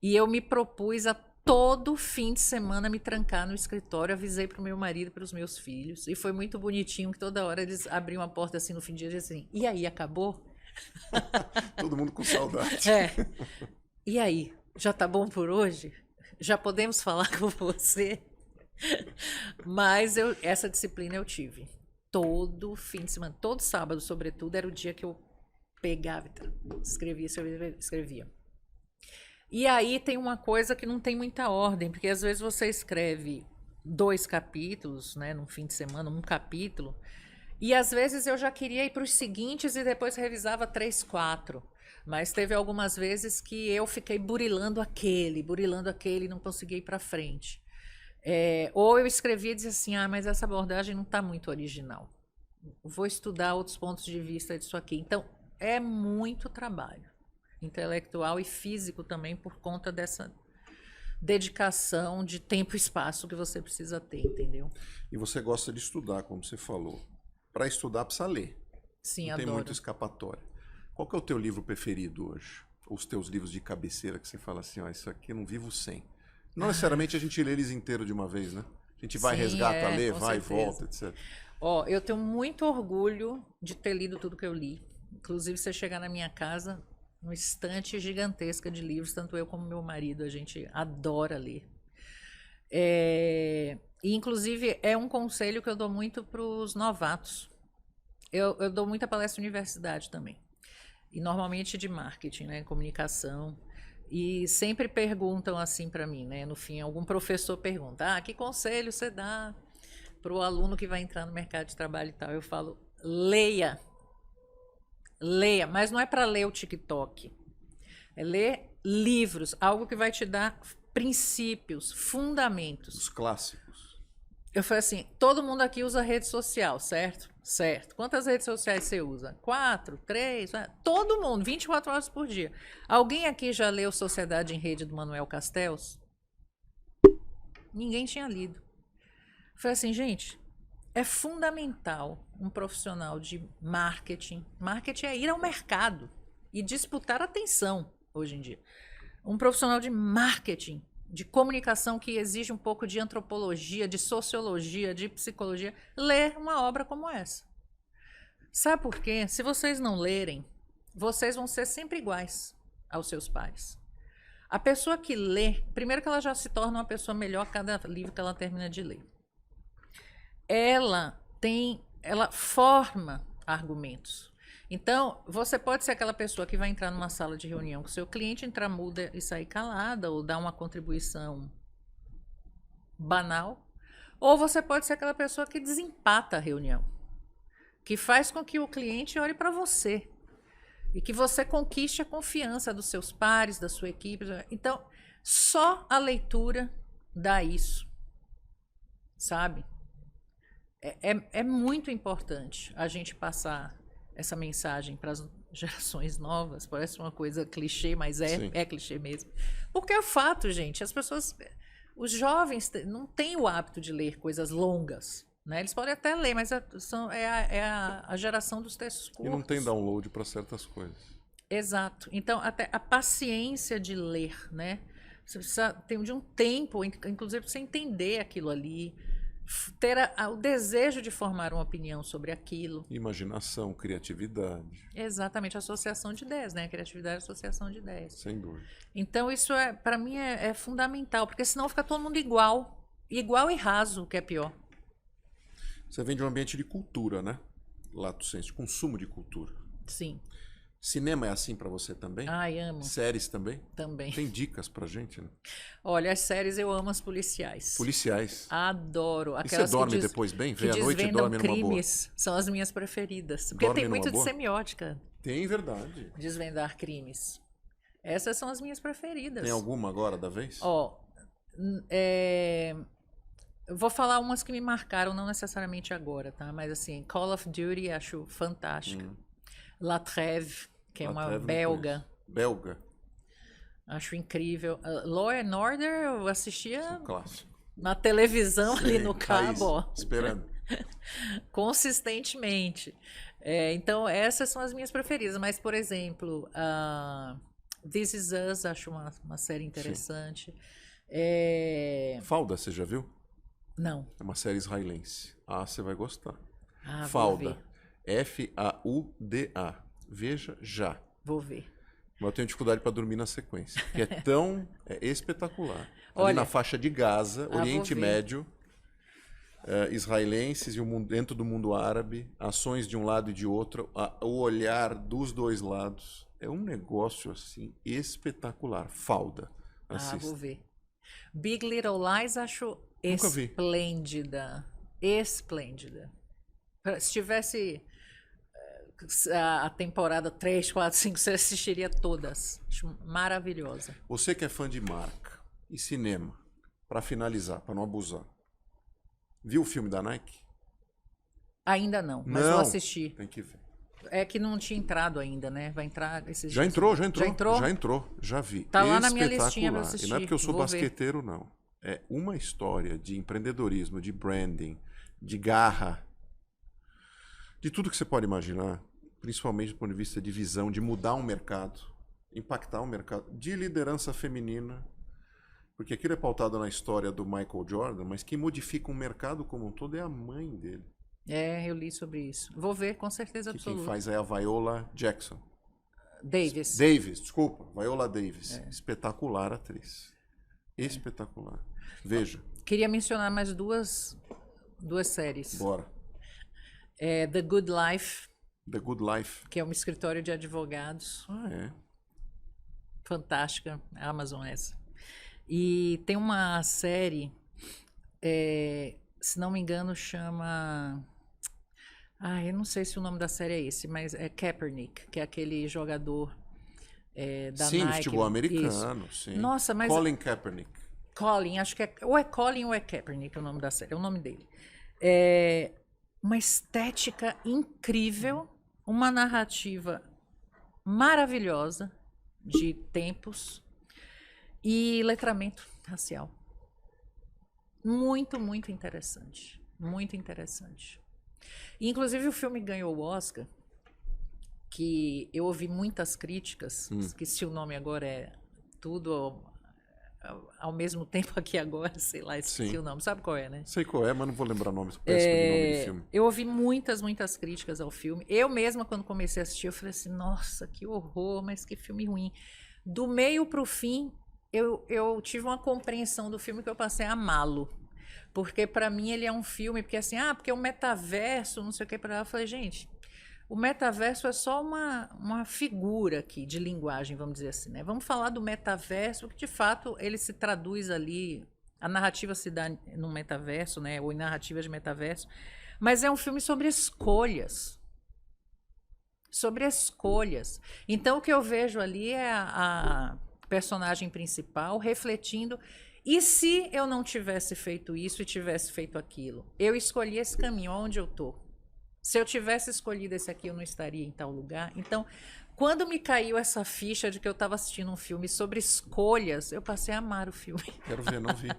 e eu me propus a todo fim de semana me trancar no escritório, avisei para o meu marido e para os meus filhos, e foi muito bonitinho que toda hora eles abriam a porta assim no fim do dia e diziam assim, e aí, acabou? Todo mundo com saudade. E aí, já tá bom por hoje? Já podemos falar com você? Mas essa disciplina eu tive. Todo fim de semana, todo sábado, sobretudo, era o dia que eu pegava, escrevia. E aí tem uma coisa que não tem muita ordem, porque às vezes você escreve 2 capítulos, né, num fim de semana, um capítulo, E às vezes eu já queria ir para os seguintes e depois revisava 3, 4. Mas teve algumas vezes que eu fiquei burilando aquele, e não conseguia ir para frente. Ou eu escrevia e dizia assim, mas essa abordagem não está muito original. Vou estudar outros pontos de vista disso aqui. Então, é muito trabalho intelectual e físico também por conta dessa dedicação de tempo e espaço que você precisa ter, entendeu? E você gosta de estudar, como você falou. Para estudar, precisa ler. Sim, não tem adoro. muito escapatória. Qual que é o teu livro preferido hoje? Ou os teus livros de cabeceira que você fala assim, isso aqui eu não vivo sem. Não necessariamente a gente lê eles inteiro de uma vez, né? A gente vai, Sim, resgata, lê, com vai e certeza. volta, etc. Eu tenho muito orgulho de ter lido tudo que eu li. Inclusive, você chegar na minha casa, uma estante gigantesca de livros, tanto eu como meu marido, a gente adora ler. E, inclusive, é um conselho que eu dou muito para os novatos. Eu dou muita palestra em universidade também. E normalmente de marketing, né, comunicação. E sempre perguntam assim para mim, né? No fim, algum professor pergunta: que conselho você dá para o aluno que vai entrar no mercado de trabalho e tal? Eu falo: leia. Leia, mas não é para ler o TikTok. É ler livros, algo que vai te dar princípios, fundamentos. Os clássicos. Eu falei assim, todo mundo aqui usa rede social, certo? Certo. Quantas redes sociais você usa? 4, 3? Todo mundo, 24 horas por dia. Alguém aqui já leu Sociedade em Rede do Manuel Castells? Ninguém tinha lido. Eu falei assim, gente, é fundamental um profissional de marketing. Marketing é ir ao mercado e disputar atenção hoje em dia. Um profissional de marketing, de comunicação que exige um pouco de antropologia, de sociologia, de psicologia, ler uma obra como essa. Sabe por quê? Se vocês não lerem, vocês vão ser sempre iguais aos seus pares. A pessoa que lê, primeiro que ela já se torna uma pessoa melhor a cada livro que ela termina de ler. Ela forma argumentos. Então, você pode ser aquela pessoa que vai entrar numa sala de reunião com o seu cliente, entrar muda e sair calada, ou dar uma contribuição banal. Ou você pode ser aquela pessoa que desempata a reunião, que faz com que o cliente olhe para você e que você conquiste a confiança dos seus pares, da sua equipe. Então, só a leitura dá isso, sabe? É muito importante a gente passar essa mensagem para as gerações novas. Parece uma coisa clichê, mas é clichê mesmo. Porque é o fato, gente, os jovens não têm o hábito de ler coisas longas, né? Eles podem até ler, mas a geração dos textos curtos. E não tem download para certas coisas. Exato. Então, até a paciência de ler, né? Você precisa ter de um tempo, inclusive, para você entender aquilo ali, ter o desejo de formar uma opinião sobre aquilo. Imaginação, criatividade. Exatamente, associação de ideias, né? Criatividade é associação de ideias. Sem dúvida. Então, isso para mim é fundamental, porque senão fica todo mundo igual e raso, o que é pior. Você vem de um ambiente de cultura, né? Lato sensu, consumo de cultura. Sim. Cinema é assim pra você também? Ai, amo. Séries também? Também. Tem dicas pra gente, né? Olha, as séries eu amo as policiais. Policiais. Adoro. E Aquelas você dorme depois bem? Vê à noite e dorme numa boa? Crimes são as minhas preferidas. Porque Dorme tem muito numa de boa? semiótica. Tem, verdade. Desvendar crimes. Essas são as minhas preferidas. Tem alguma agora da vez? Eu vou falar umas que me marcaram, não necessariamente agora, tá? Mas assim, Call of Duty acho fantástica. La Trêve, que é uma belga. Belga. Acho incrível. Law and Order eu assistia Clássico. na televisão ali no raiz, cabo, ó. esperando. Consistentemente. Então, essas são as minhas preferidas. Mas, por exemplo, This Is Us, acho uma série interessante. Fauda, você já viu? Não. É uma série israelense. Você vai gostar. Vou Fauda. ver. F-A-U-D-A. Veja já. Vou ver. Mas eu tenho dificuldade para dormir na sequência. Que é tão espetacular. Olha, ali na faixa de Gaza, Oriente vou ver. Médio, israelenses e dentro do mundo árabe, ações de um lado e de outro, o olhar dos dois lados. É um negócio assim espetacular. Fauda. Assista. Vou ver. Big Little Lies acho Nunca vi. esplêndida. Esplêndida. Se tivesse a temporada 3, 4, 5, você assistiria todas. Acho maravilhosa. Você que é fã de marca e cinema, para finalizar, para não abusar, viu o filme da Nike? Ainda não, mas Não, vou assistir. tem que ver. É que não tinha entrado ainda, né? Vai entrar esses Já dias. entrou, já vi. Tá lá na minha listinha pra Espetacular. assistir. E não é porque eu sou Vou ver. basqueteiro, não. É uma história de empreendedorismo, de branding, de garra, de tudo que você pode imaginar, principalmente do ponto de vista de visão, de mudar um mercado, impactar um mercado, de liderança feminina, porque aquilo é pautado na história do Michael Jordan, mas quem modifica um mercado como um todo é a mãe dele. É, eu li sobre isso. Vou ver, com certeza Que absoluta. quem faz é a Viola Jackson. Davis. Desculpa, Viola Davis. Espetacular atriz. Espetacular. Veja. Queria mencionar mais duas séries. Bora. The Good Life, The Good Life. que é um escritório de advogados. Ah, é. Fantástica, a Amazon essa. E tem uma série, se não me engano, chama... eu não sei se o nome da série é esse, mas é Kaepernick, que é aquele jogador da Sim, Nike. futebol americano, sim. Nossa, mas... Colin Kaepernick. Colin, acho que é... Ou é Colin ou é Kaepernick o nome da série, é o nome dele. Uma estética incrível, uma narrativa maravilhosa de tempos e letramento racial. Muito, muito interessante. Muito interessante. E, inclusive, o filme ganhou o Oscar, que eu ouvi muitas críticas, esqueci o nome agora, é Tudo ao mesmo tempo aqui agora, sei lá, esqueci Sim. o nome. Sabe qual é, né? Sei qual é, mas não vou lembrar o nome. Péssimo de nome do filme. Eu ouvi muitas, muitas críticas ao filme. Eu mesma, quando comecei a assistir, eu falei assim, nossa, que horror, mas que filme ruim. Do meio para o fim, eu tive uma compreensão do filme que eu passei a amá-lo. Porque para mim ele é um filme, porque assim, porque o metaverso, não sei o que, eu falei, gente, o metaverso é só uma figura aqui de linguagem, vamos dizer assim, né? Vamos falar do metaverso, porque de fato ele se traduz ali, a narrativa se dá no metaverso, né? Ou em narrativas de metaverso, mas é um filme sobre escolhas. Sobre escolhas. Então o que eu vejo ali é a personagem principal refletindo, e se eu não tivesse feito isso e tivesse feito aquilo? Eu escolhi esse caminho, onde eu estou? Se eu tivesse escolhido esse aqui, eu não estaria em tal lugar. Então, quando me caiu essa ficha de que eu estava assistindo um filme sobre escolhas, eu passei a amar o filme. Quero ver, não vi.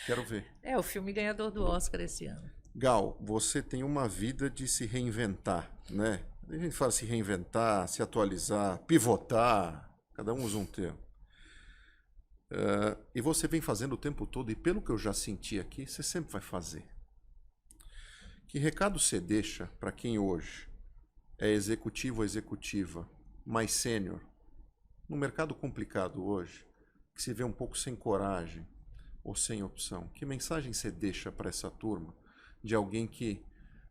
Quero ver. É o filme ganhador do Oscar esse ano. Gal, você tem uma vida de se reinventar, né? A gente fala se reinventar, se atualizar, pivotar, cada um usa um termo. E você vem fazendo o tempo todo, e pelo que eu já senti aqui, você sempre vai fazer. Que recado você deixa para quem hoje é executivo ou executiva, mais sênior, num mercado complicado hoje, que se vê um pouco sem coragem ou sem opção? Que mensagem você deixa para essa turma de alguém que,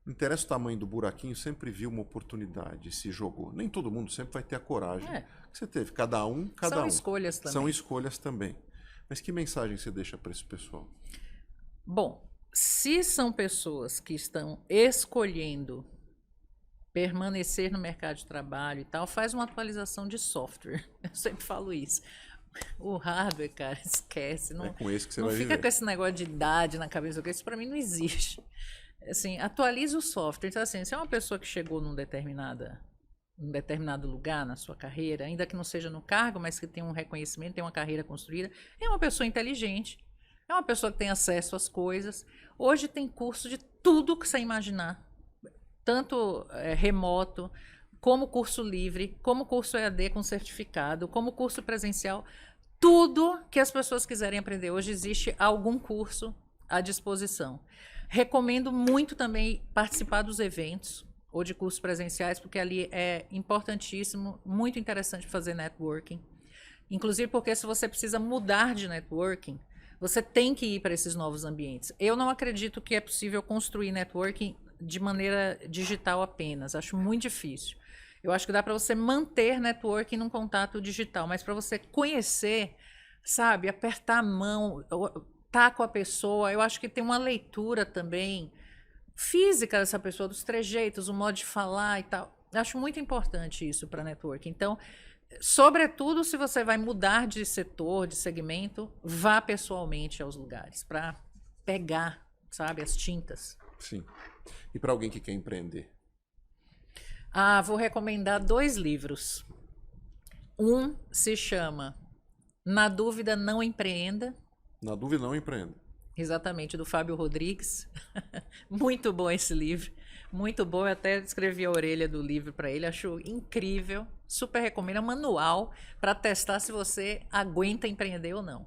não interessa o tamanho do buraquinho, sempre viu uma oportunidade e se jogou? Nem todo mundo sempre vai ter a coragem que você teve. Cada um. São escolhas também. São escolhas também. Mas que mensagem você deixa para esse pessoal? Bom, se são pessoas que estão escolhendo permanecer no mercado de trabalho e tal, faz uma atualização de software. Eu sempre falo isso. O hardware, cara, esquece. Não, é com esse que você não vai fica viver. Com esse negócio de idade na cabeça. Isso para mim não existe. Assim, atualiza o software. Então, assim, se é uma pessoa que chegou num determinado lugar na sua carreira, ainda que não seja no cargo, mas que tem um reconhecimento, tem uma carreira construída, é uma pessoa inteligente, é uma pessoa que tem acesso às coisas. Hoje tem curso de tudo que você imaginar, tanto remoto, como curso livre, como curso EAD com certificado, como curso presencial. Tudo que as pessoas quiserem aprender hoje, existe algum curso à disposição. Recomendo muito também participar dos eventos ou de cursos presenciais, porque ali é importantíssimo, muito interessante fazer networking. Inclusive porque se você precisa mudar de networking, você tem que ir para esses novos ambientes. Eu não acredito que é possível construir networking de maneira digital apenas. Acho muito difícil. Eu acho que dá para você manter networking num contato digital, mas para você conhecer, sabe, apertar a mão, estar com a pessoa, eu acho que tem uma leitura também física dessa pessoa, dos trejeitos, o modo de falar e tal. Eu acho muito importante isso para network. Então, sobretudo se você vai mudar de setor, de segmento, vá pessoalmente aos lugares para pegar, sabe, as tintas. Sim. E para alguém que quer empreender? Vou recomendar 2 livros. Um se chama Na Dúvida Não Empreenda. Na dúvida, não empreenda. Exatamente, do Fábio Rodrigues. Muito bom esse livro. Muito bom. Eu até escrevi a orelha do livro para ele. Acho incrível. Super recomendo. É um manual para testar se você aguenta empreender ou não.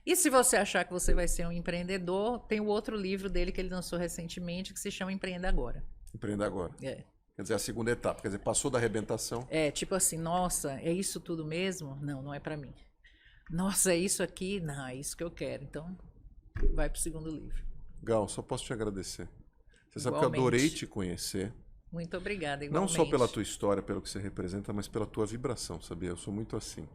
E se você achar que você vai ser um empreendedor, tem o outro livro dele que ele lançou recentemente que se chama Empreenda Agora. Empreenda agora. É. Quer dizer, a segunda etapa. Quer dizer, passou da arrebentação. É, tipo assim, nossa, é isso tudo mesmo? Não, não é para mim. Nossa, é isso aqui? Não, é isso que eu quero. Então, vai pro segundo livro. Gal, só posso te agradecer. Você sabe que eu Igualmente. adorei te conhecer. Muito obrigada, Não igualmente. só pela tua história, pelo que você representa, mas pela tua vibração, sabia? Eu sou muito assim.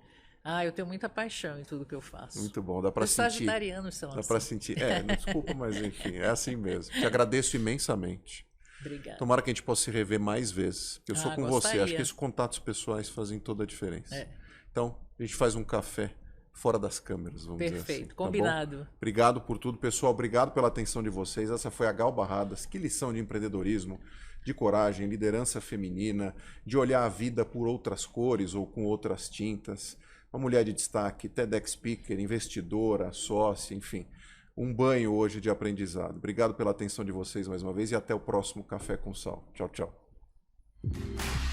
Eu tenho muita paixão em tudo que eu faço. Muito bom. Dá pra Os sentir. sagitarianos são Dá assim. pra sentir. Desculpa, mas enfim, é assim mesmo. Te agradeço imensamente. Obrigada. Tomara que a gente possa se rever mais vezes. Eu sou com você. Gostaria. Acho que esses contatos pessoais fazem toda a diferença. É. Então, a gente faz um café fora das câmeras, vamos dizer assim. Perfeito, tá bom? combinado. Obrigado por tudo, pessoal. Obrigado pela atenção de vocês. Essa foi a Gal Barradas. Que lição de empreendedorismo, de coragem, liderança feminina, de olhar a vida por outras cores ou com outras tintas. Uma mulher de destaque, TEDx Speaker, investidora, sócia, enfim. Um banho hoje de aprendizado. Obrigado pela atenção de vocês mais uma vez e até o próximo Café com Sal. Tchau, tchau.